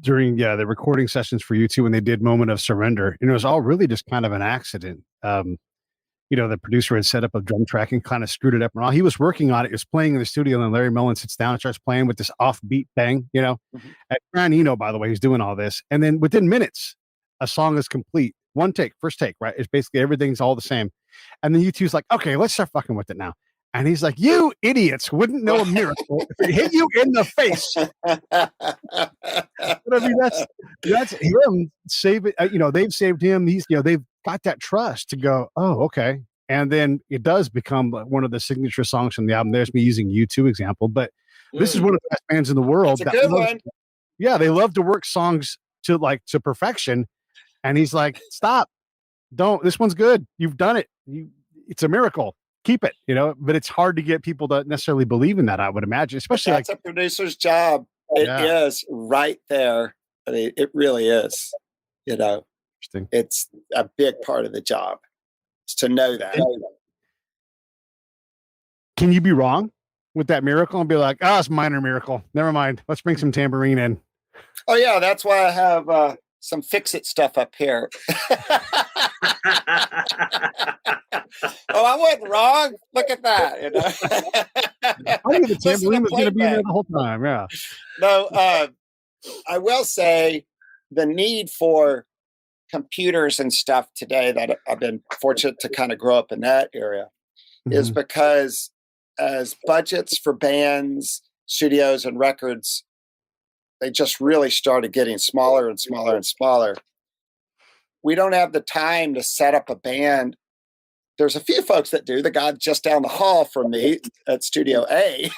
During the recording sessions for U2 when they did Moment of Surrender, and it was all really just kind of an accident. The producer had set up a drum track and kind of screwed it up, and while he was working on it, he was playing in the studio, and then Larry Mullen sits down and starts playing with this offbeat bang, At Brian Eno, by the way, he's doing all this, and then within minutes, a song is complete. One take, first take, right? It's basically everything's all the same. And then U2's like, okay, let's start fucking with it now. And he's like, you idiots wouldn't know a miracle if it hit you in the face. But I mean, that's him saving, they've saved him. They've got that trust to go, oh, okay. And then it does become one of the signature songs from the album. There's me using U2 example, but this is one of the best bands in the world. It's a good one. Yeah, they love to work songs to perfection. And he's like, stop, don't, this one's good. You've done it. It's a miracle. Keep it, but it's hard to get people to necessarily believe in that, I would imagine, especially that's a producer's job. It is right there. I mean, it really is, Interesting. It's a big part of the job is to know that. Can you be wrong with that miracle and be like, it's a minor miracle. Never mind. Let's bring some tambourine in. Oh yeah. That's why I have, some fix-it stuff up here. I wasn't wrong. Look at that. I think the tambourine was going to be there the whole time. Yeah. No, I will say the need for computers and stuff today that I've been fortunate to kind of grow up in that area is because as budgets for bands, studios, and records, they just really started getting smaller and smaller and smaller. We don't have the time to set up a band. There's a few folks that do. The guy just down the hall from me at Studio A,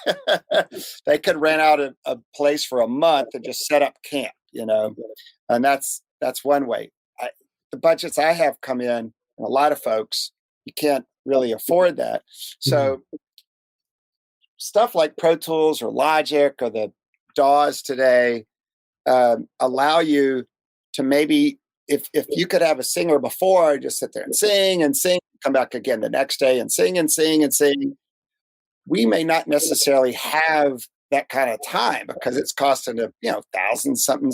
they could rent out a place for a month and just set up camp, and that's one way. The budgets I have come in, and a lot of folks, you can't really afford that. So stuff like Pro Tools or Logic or the DAWs today allow you to maybe, if you could have a singer before, just sit there and sing, come back again the next day and sing and sing and sing. We may not necessarily have that kind of time because it's costing $1,000-something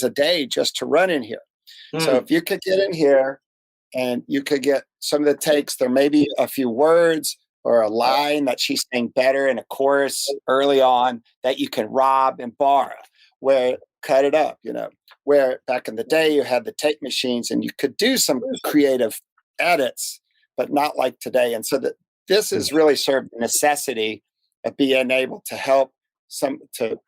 a day just to run in here. So if you could get in here and you could get some of the takes, there may be a few words or a line that she's saying better in a chorus early on that you can rob and borrow, where cut it up, where back in the day you had the tape machines and you could do some creative edits, but not like today. And so that this has really served the necessity of being able to help to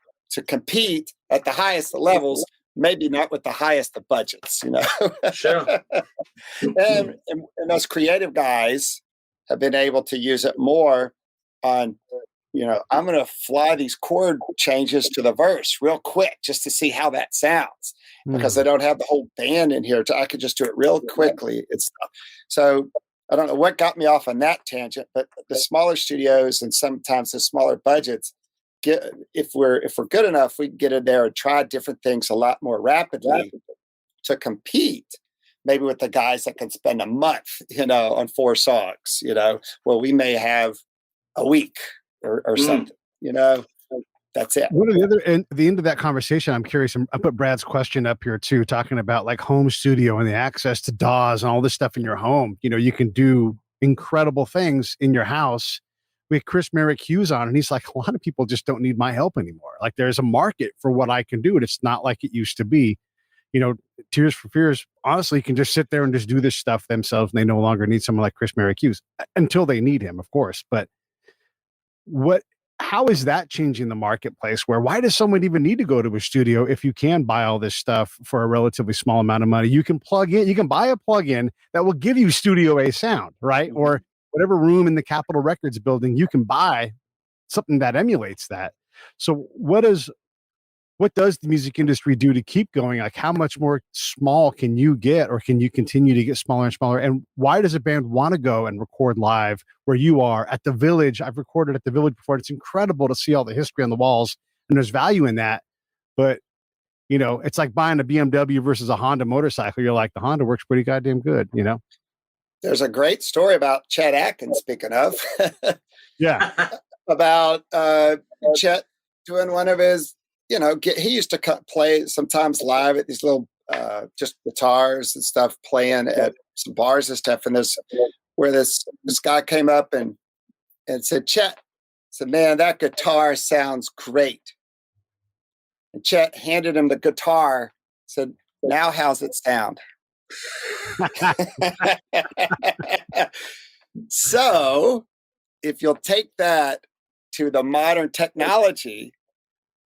compete at the highest of levels, maybe not with the highest of budgets, Sure. and us creative guys have been able to use it more on, I'm going to fly these chord changes to the verse real quick just to see how that sounds because I don't have the whole band in here. I could just do it real quickly. So I don't know what got me off on that tangent, but the smaller studios and sometimes the smaller budgets if we're good enough, we can get in there and try different things a lot more rapidly to compete. Maybe with the guys that can spend a month, on 4 songs, where we may have a week or something, That's it. What are the other, and the end of that conversation, I'm curious, I put Brad's question up here too, talking about like home studio and the access to DAWs and all this stuff in your home. You can do incredible things in your house. We had Chris Merrick Hughes on, and he's like, a lot of people just don't need my help anymore. Like there's a market for what I can do, and it's not like it used to be. Tears for Fears, honestly, can just sit there and just do this stuff themselves, and they no longer need someone like Chris Merrick Hughes until they need him, of course. But how is that changing the marketplace? Why does someone even need to go to a studio if you can buy all this stuff for a relatively small amount of money? You can buy a plug-in that will give you Studio A sound, right? Mm-hmm. Or whatever room in the Capitol Records building, you can buy something that emulates that. So what does the music industry do to keep going? Like how much more small can you get, or can you continue to get smaller and smaller? And why does a band want to go and record live where you are at the Village? I've recorded at the Village before. It's incredible to see all the history on the walls, and there's value in that. But, it's like buying a BMW versus a Honda motorcycle. You're like, the Honda works pretty goddamn good, There's a great story about Chet Atkins, speaking of. Yeah. About Chet doing one of his, he used to play sometimes live at these little just guitars and stuff, playing at some bars and stuff. And this guy came up and said, Chet, said, man, that guitar sounds great. And Chet handed him the guitar, said, now how's it sound? So if you'll take that to the modern technology,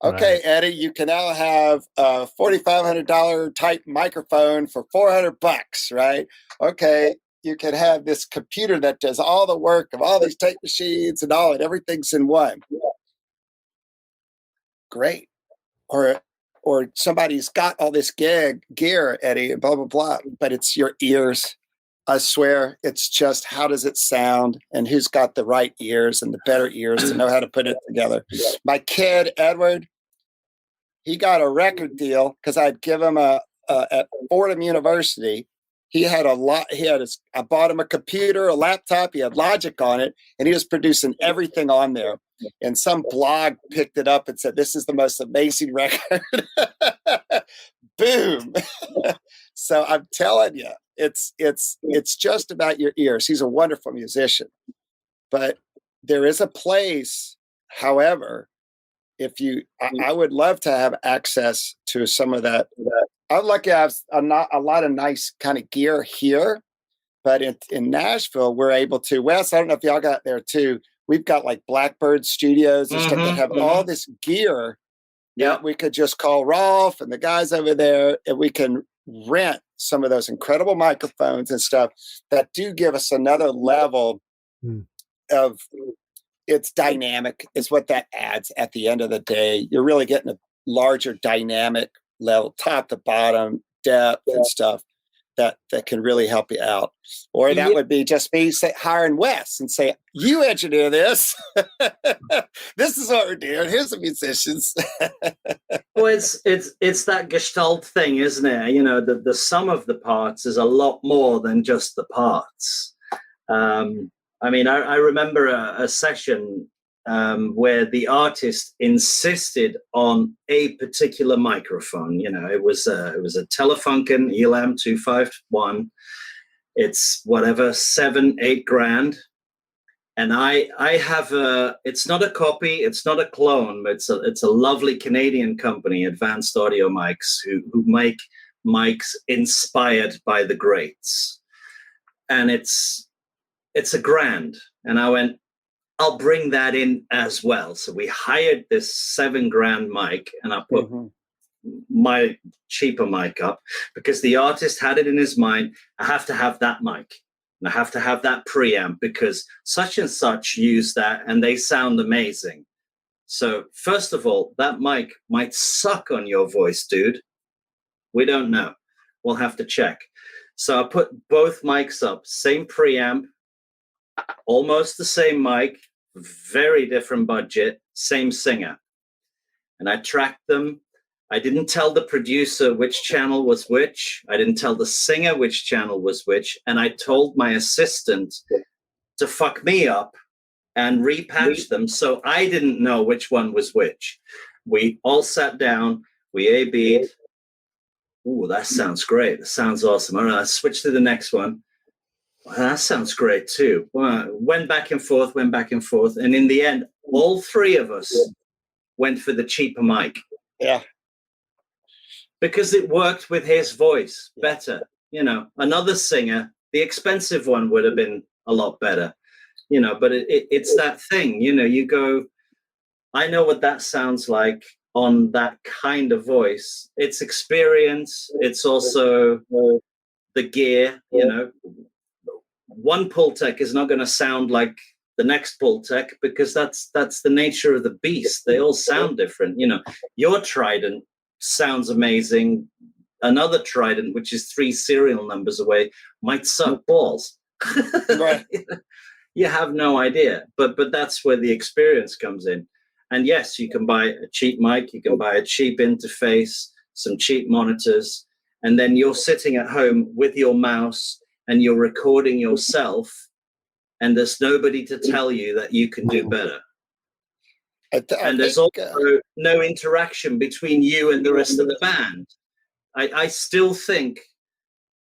okay, right. Eddie, you can now have a $4,500 type microphone for $400, right? Okay, you can have this computer that does all the work of all these tape machines and everything's in one. Great. Or somebody's got all this gear, Eddie, and blah, blah, blah, but it's your ears. I swear, it's just how does it sound and who's got the right ears and the better ears to know how to put it together. My kid, Edward, he got a record deal because I'd give him at Fordham University. He had I bought him a computer, a laptop. He had Logic on it, and he was producing everything on there. And some blog picked it up and said, "This is the most amazing record." Boom! So I'm telling you, it's just about your ears. He's a wonderful musician, but there is a place. However, I would love to have access to some of that. I'm lucky I have a lot of nice kind of gear here, but in Nashville, we're able to. Wes, I don't know if y'all got there too. We've got like Blackbird Studios and stuff that have all this gear. Yeah, we could just call Rolf and the guys over there, and we can rent some of those incredible microphones and stuff that do give us another level of. It's dynamic is what that adds at the end of the day. You're really getting a larger dynamic level, top to bottom, depth and stuff that can really help you out. Or that would be just me hiring Wes and say, you engineer this. This is what we're doing. Here's the musicians. Well, it's that Gestalt thing, isn't it? The sum of the parts is a lot more than just the parts. I remember a session where the artist insisted on a particular microphone. It was a Telefunken Elam 251. It's whatever, $7-8 And I have it's not a copy, it's not a clone, but it's a lovely Canadian company, Advanced Audio Mics, who make mics inspired by the greats. And it's $1,000. And I went, I'll bring that in as well. So we hired this $7,000 mic, and I put my cheaper mic up because the artist had it in his mind. I have to have that mic. And I have to have that preamp because such and such use that and they sound amazing. So first of all, that mic might suck on your voice, dude. We don't know. We'll have to check. So I put both mics up, same preamp, almost the same mic, very different budget, same singer. And I tracked them. I didn't tell the producer which channel was which. I didn't tell the singer which channel was which. And I told my assistant to fuck me up and repatch them, so I didn't know which one was which. We all sat down, we A-B'd. Ooh, that sounds great. That sounds awesome. All right, let's switch to the next one. Well, that sounds great too. Well, went back and forth. And in the end, all three of us went for the cheaper mic. Yeah. Because it worked with his voice better. You know, another singer, the expensive one would have been a lot better. You know, but it's that thing, you know, you go, I know what that sounds like on that kind of voice. It's experience. It's also the gear, you know. One Pultec is not going to sound like the next Pultec because that's the nature of the beast. They all sound different. You know, your Trident sounds amazing. Another Trident, which is 3 serial numbers away, might suck balls. Right. You have no idea, but that's where the experience comes in. And yes, you can buy a cheap mic, you can buy a cheap interface, some cheap monitors, and then you're sitting at home with your mouse and you're recording yourself, and there's nobody to tell you that you can do better. And there's also no interaction between you and the rest of the band. I still think,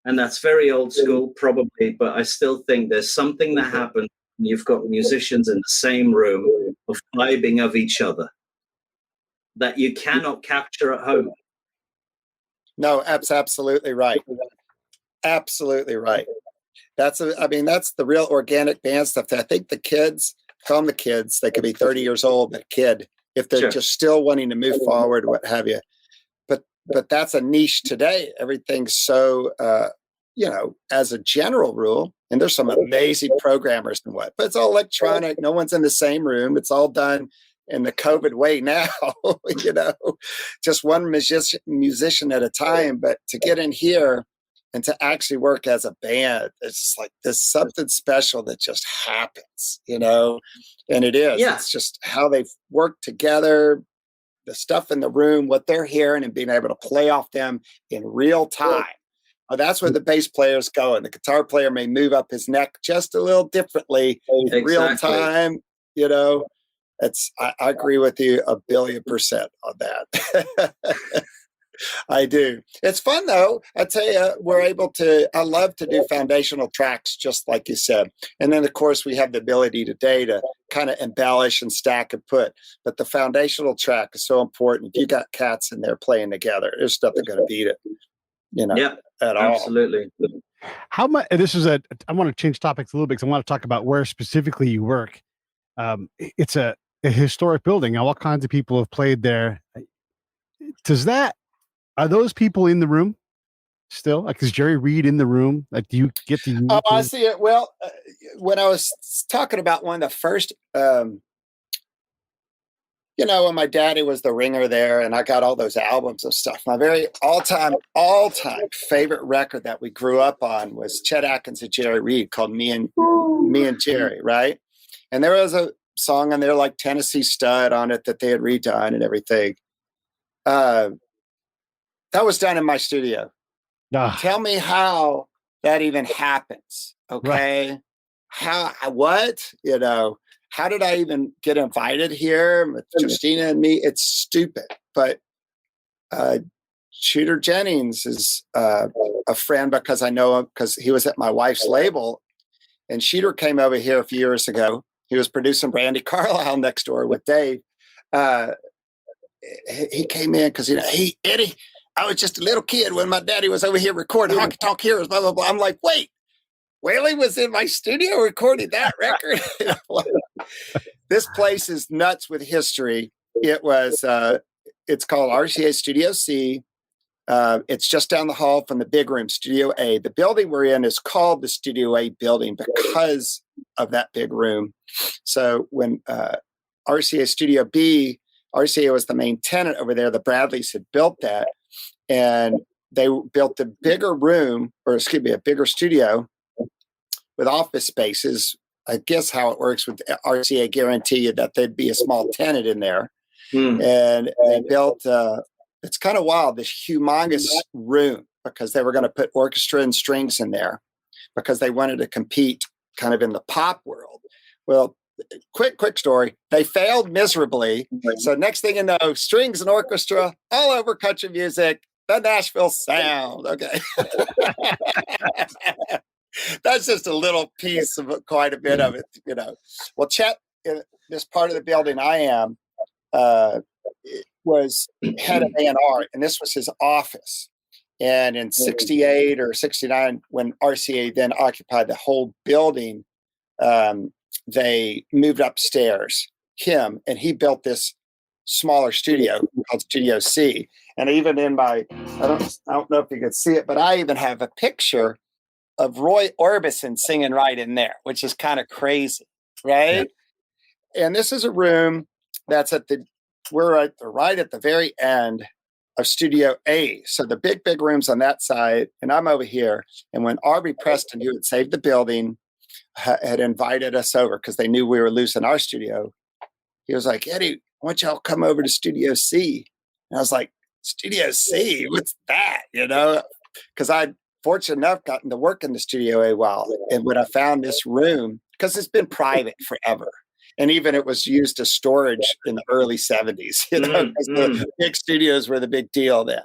and that's very old school probably, but I still think there's something that happens when you've got musicians in the same room of vibing of each other that you cannot capture at home. No, absolutely right. Absolutely right. That's the real organic band stuff. I think the kids, call the kids, they could be 30 years old, but a kid, if they're just still wanting to move forward, what have you. But that's a niche today. Everything's so, you know, as a general rule, and there's some amazing programmers and what, but it's all electronic. No one's in the same room. It's all done in the COVID way now, you know, just one musician at a time. But to get in here and to actually work as a band, it's just like there's something special that just happens, you know, and it is. Yeah. It's just how they've worked together, the stuff in the room, what they're hearing, and being able to play off them in real time. That's where the bass player's going. The guitar player may move up his neck just a little differently in real time. You know, I agree with you 1,000,000,000% on that. I do. It's fun though. I tell you, I love to do foundational tracks, just like you said. And then of course we have the ability today to kind of embellish and stack and put, but the foundational track is so important. If you got cats in there playing together, there's nothing going to beat it, you know, at all. Absolutely. How much, I want to change topics a little bit because I want to talk about where specifically you work. It's a historic building. All kinds of people have played there. Are those people in the room still? Like, is Jerry Reed in the room? Like, do you get to? Oh, I see it. Well, when I was talking about one of the first, you know, when my daddy was the ringer there, and I got all those albums and stuff. My very all-time favorite record that we grew up on was Chet Atkins and Jerry Reed called "Me and Jerry," right? And there was a song on there like "Tennessee Stud" on it that they had redone and everything. That was done in my studio. Tell me how that even happens. Okay. Right. What, you know, how did I even get invited here with Justina and me? It's stupid. But Shooter Jennings is a friend because I know him because he was at my wife's label. And Shooter came over here a few years ago. He was producing Brandy Carlisle next door with Dave. He came in because, you know, hey, Eddie, I was just a little kid when my daddy was over here recording Honky Tonk Heroes, blah, blah, blah. I'm like, wait, Whaley was in my studio recording that record? This place is nuts with history. It was, it's called RCA Studio C. It's just down the hall from the big room, Studio A. The building we're in is called the Studio A building because of that big room. So when RCA Studio B, RCA was the main tenant over there. The Bradleys had built that. And they built a bigger room, or excuse me, a bigger studio with office spaces. I guess how it works with RCA guarantee you that there'd be a small tenant in there. And they built, it's kind of wild, this humongous room, because they were going to put orchestra and strings in there because they wanted to compete kind of in the pop world. Well, quick story. They failed miserably. So next thing you know, strings and orchestra all over country music, the Nashville sound. Okay. That's just a little piece of quite a bit of it, you know. Well, Chet, in this part of the building I am, was head of A&R, and this was his office. And in 68 or 69, when RCA then occupied the whole building, they moved upstairs, and he built this smaller studio called Studio C. And even in my, I don't know if you could see it, but I even have a picture of Roy Orbison singing right in there, which is kind of crazy, right? Yeah. And this is a room that's we're right at the very end of Studio A. So the big rooms on that side, and I'm over here. And when Aubrey Preston, who had saved the building, had invited us over because they knew we were losing our studio, he was like, Eddie, why don't y'all come over to Studio C? And I was like, Studio C? What's that? You know, because I'd fortunate enough gotten to work in the Studio A while. And when I found this room, because it's been private forever, and even it was used as storage in the early 70s, you know, the big studios were the big deal then.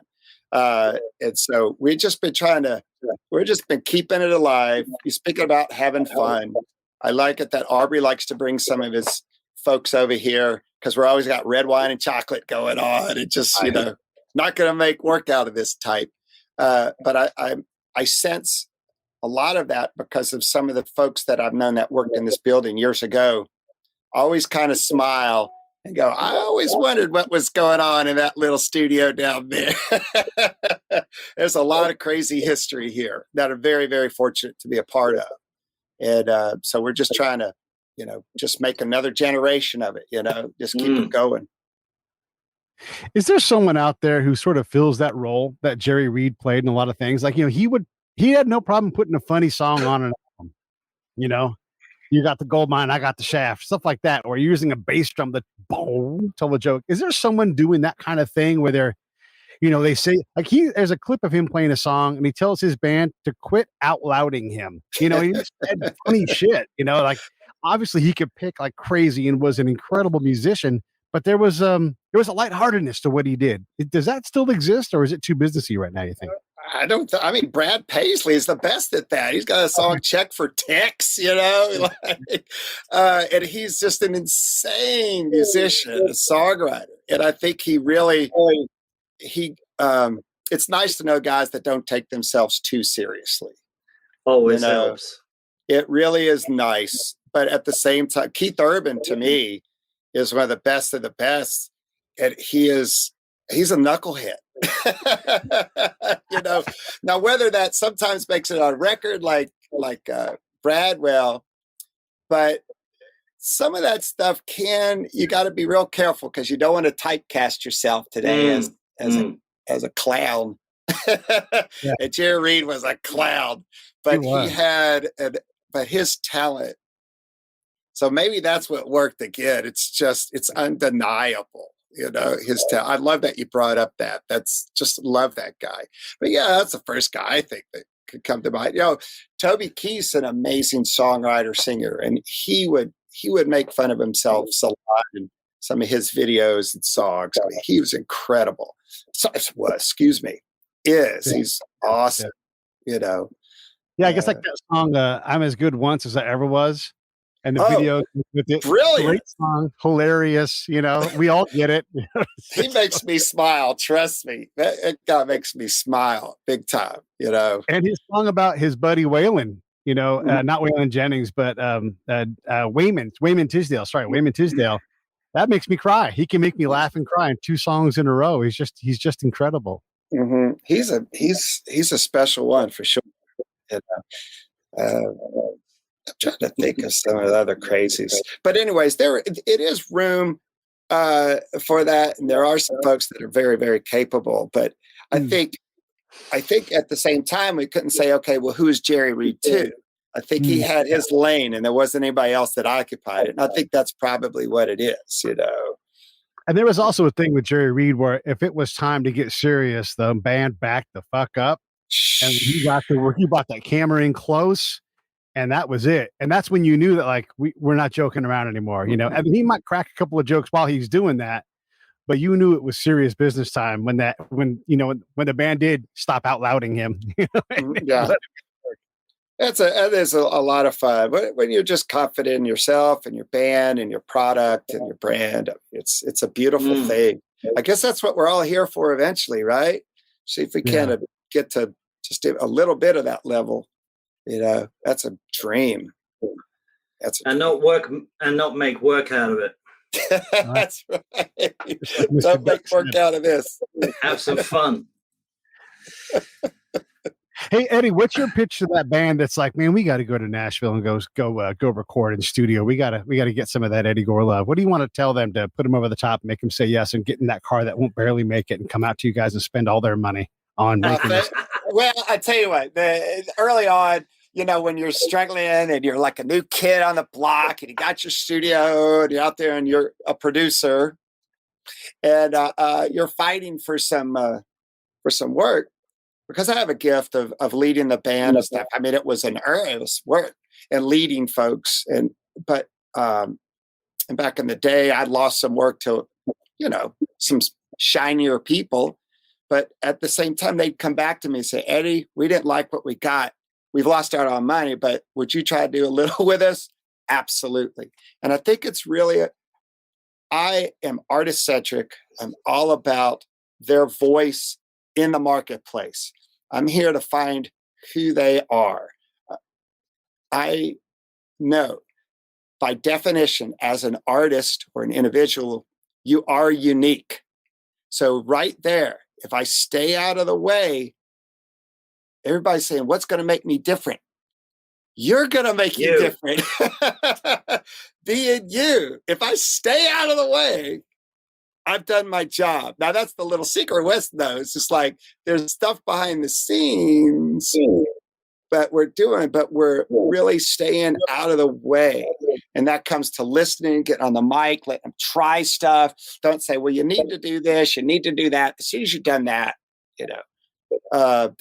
And so we've just been keeping it alive. He's speaking about having fun. I like it that Aubrey likes to bring some of his folks over here because we're always got red wine and chocolate going on. It just, you know, not going to make work out of this type. But I sense a lot of that because of some of the folks that I've known that worked in this building years ago. Always kind of smile and go, I always wondered what was going on in that little studio down there. There's a lot of crazy history here that I'm very, very fortunate to be a part of. And so we're just trying to, you know, just make another generation of it, you know, just keep it going. Is there someone out there who sort of fills that role that Jerry Reed played in a lot of things? Like, you know, he had no problem putting a funny song on an album, you know? You got the gold mine, I got the shaft, stuff like that, or you're using a bass drum that boom, tell a joke. Is there someone doing that kind of thing where they're, you know, they say, like, there's a clip of him playing a song and he tells his band to quit out louding him. You know, he just said funny shit, you know, like obviously he could pick like crazy and was an incredible musician, but there was a lightheartedness to what he did. Does that still exist, or is it too businessy right now, you think? I mean, Brad Paisley is the best at that. He's got a song Check for Tex, you know, and he's just an insane musician, a songwriter. And I think it's nice to know guys that don't take themselves too seriously. Always helps. It really is nice. But at the same time, Keith Urban to me is one of the best. And he's a knucklehead. You know, now whether that sometimes makes it on record like Bradwell, but some of that stuff you got to be real careful because you don't want to typecast yourself today as a clown. Yeah. And Jerry Reed was a clown, but but his talent. So maybe that's what worked again. It's undeniable. You know, his talent. I love that you brought up that. Love that guy. But yeah, that's the first guy I think that could come to mind. You know, Toby Keith's an amazing songwriter, singer, and he would make fun of himself a lot in some of his videos and songs. I mean, he was incredible. He's awesome. Yeah. You know. Yeah, I guess like that song, I'm as good once as I ever was. And the video with it, brilliant, great song, hilarious. You know, we all get it. He makes me smile. Trust me, that guy makes me smile big time. You know, and his song about his buddy Waylon. You know, not Waylon Jennings, but Wayman Tisdale. Sorry, Wayman Tisdale. That makes me cry. He can make me laugh and cry in 2 songs in a row. He's just incredible. Mm-hmm. He's a special one for sure. And, I'm trying to think of some of the other crazies. But anyways, it is room for that. And there are some folks that are very, very capable. But I think I think at the same time, we couldn't say, okay, well, who's Jerry Reed too? I think he had his lane and there wasn't anybody else that occupied it. And I think that's probably what it is, you know. And there was also a thing with Jerry Reed where if it was time to get serious, the band backed the fuck up. And he got to where he brought that camera in close, and that was it. And that's when you knew that, like, we're not joking around anymore, you know. I mean, he might crack a couple of jokes while he's doing that, but you knew it was serious business time when the band did stop out louding him. Yeah. That is a lot of fun. When you're just confident in yourself and your band and your product and your brand, it's a beautiful thing. I guess that's what we're all here for eventually, right? See if we can get to just a little bit of that level. You know, that's a dream. Not make work out of it. That's right. Don't make work out of this. Have some fun. Hey Eddie, what's your pitch to that band that's like, man, we got to go to Nashville and go record in studio. We gotta get some of that Eddie Gore love. What do you want to tell them to put them over the top, make them say yes, and get in that car that won't barely make it and come out to you guys and spend all their money on making this? Well, I tell you what, early on, you know, when you're struggling and you're like a new kid on the block and you got your studio and you're out there and you're a producer and you're fighting for some work. Because I have a gift of leading the band and stuff. I mean, it was work and leading folks. But back in the day, I'd lost some work to, you know, some shinier people. But at the same time, they'd come back to me and say, Eddie, we didn't like what we got. We've lost out on money, but would you try to do a little with us? Absolutely. And I think it's really, I am artist-centric. I'm all about their voice in the marketplace. I'm here to find who they are. I know by definition, as an artist or an individual, you are unique. So right there, if I stay out of the way, everybody's saying, what's going to make me different? You're going to make you different. Being you. If I stay out of the way, I've done my job. Now that's the little secret West knows. It's like there's stuff behind the scenes, but we're really staying out of the way. And that comes to listening, getting on the mic, letting them try stuff. Don't say, well, you need to do this, you need to do that. As soon as you've done that, you know,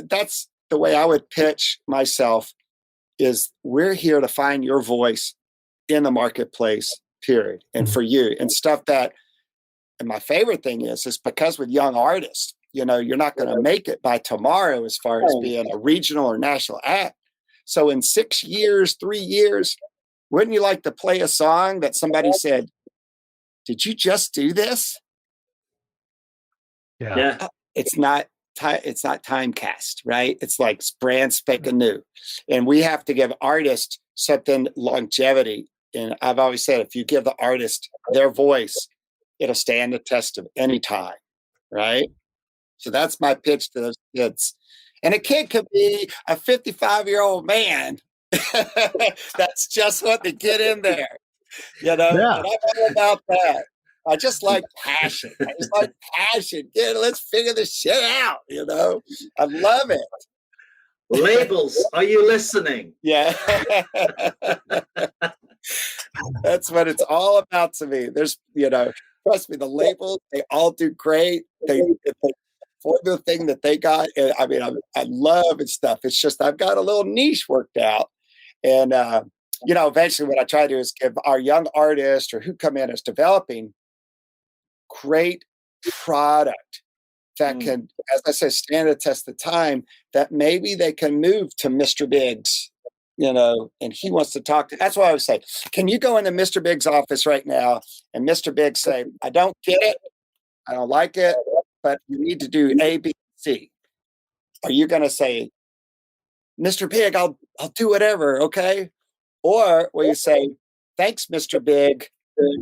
that's the way I would pitch myself is we're here to find your voice in the marketplace. Period. And for you and stuff that, and my favorite thing is because with young artists, you know, you're not going to make it by tomorrow as far as being a regional or national act. So in 6 years, 3 years, wouldn't you like to play a song that somebody said, did you just do this? Yeah. It's not time cast, right? It's like brand spanking new. And we have to give artists something longevity. And I've always said, if you give the artist their voice, it'll stand the test of any time, right? So that's my pitch to those kids. And a kid could be a 55-year-old man that's just wanting to get in there, you know? Yeah. And I'm all about that. I just like passion. Yeah, let's figure this shit out, you know? I love it. Labels, are you listening? Yeah. That's what it's all about to me. There's, you know, trust me, the labels, they all do great. They for the thing that they got. I mean, I love and stuff. It's just, I've got a little niche worked out. And, you know, eventually what I try to do is give our young artists or who come in as developing great product that can, as I said, stand the test of time, that maybe they can move to Mr. Biggs, you know, and he wants to talk to. That's why I would say, can you go into Mr. Biggs' office right now and Mr. Biggs say, I don't get it, I don't like it, but you need to do A, B, C. Are you going to say, Mr. Big, I'll do whatever, okay? Or will you say, thanks, Mr. Big,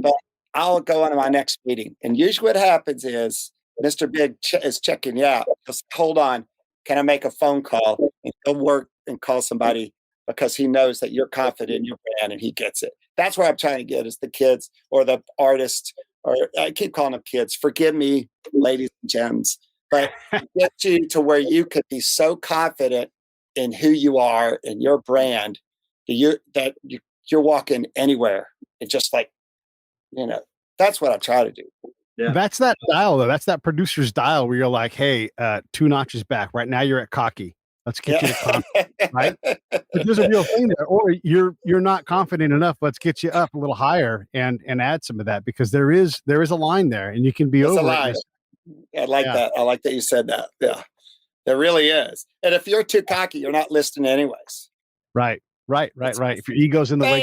but I'll go on to my next meeting? And usually what happens is Mr. Big is checking you out. Just hold on. Can I make a phone call? And he'll work and call somebody because he knows that you're confident in your brand and he gets it. That's where I'm trying to get is the kids or the artists, or I keep calling them kids. Forgive me, ladies and gems. but get you to where you could be so confident in who you are and your brand that you're walking anywhere. It's just like, that's what I try to do. Yeah. That's that dial though. That's that producer's dial where you're like, hey, 2 notches back. Right now you're at cocky. Let's get you to confident, right? But there's a real thing there. Or you're not confident enough. Let's get you up a little higher and add some of that, because there is a line there, and you can be over it. I like that. I like that you said that. Yeah, there really is. And if you're too cocky, you're not listening anyways. Right. If your ego's in the way,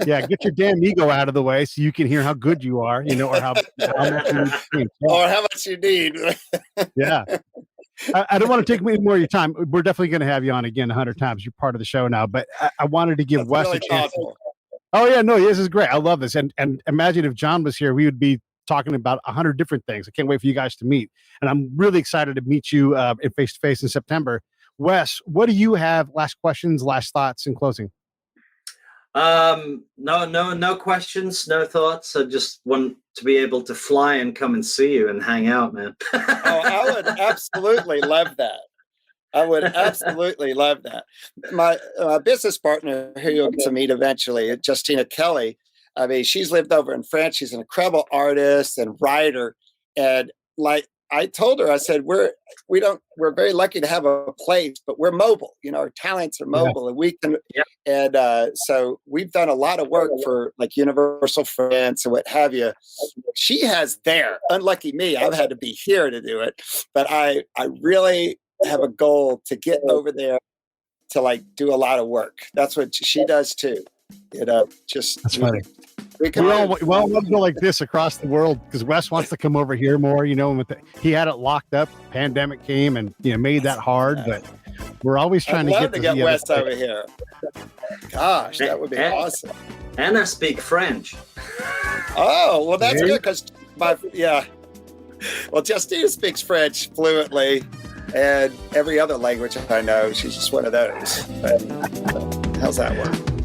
get your damn ego out of the way so you can hear how good you are, or how much you need. Or how much you need. Yeah. I don't want to take any more of your time. We're definitely going to have you on again 100 times. You're part of the show now, but I wanted to give Wes a chance. Oh yeah, no, this is great. I love this. And imagine if John was here, we would be talking about 100 different things. I can't wait for you guys to meet. And I'm really excited to meet you in face-to-face in September. Wes, what do you have? Last questions, last thoughts in closing? No questions, no thoughts. I just want to be able to fly and come and see you and hang out, man. I would absolutely love that. My business partner, who you'll get to meet eventually, Justina Kelly. I mean, she's lived over in France. She's an incredible artist and writer. And like I told her, I said, we're very lucky to have a place, but we're mobile. Our talents are mobile, and we can. Yeah. And so we've done a lot of work for like Universal France and what have you. She has there. Unlucky me, I've had to be here to do it. But I really have a goal to get over there to like do a lot of work. That's what she does too. That's funny. We all want to go like this across the world, because Wes wants to come over here more. He had it locked up. Pandemic came and made that hard. But we're always trying to get Wes over here. Gosh, that would be awesome. And I speak French. Oh, well, that's good because Well, Justina speaks French fluently, and every other language I know. She's just one of those. But how's that work?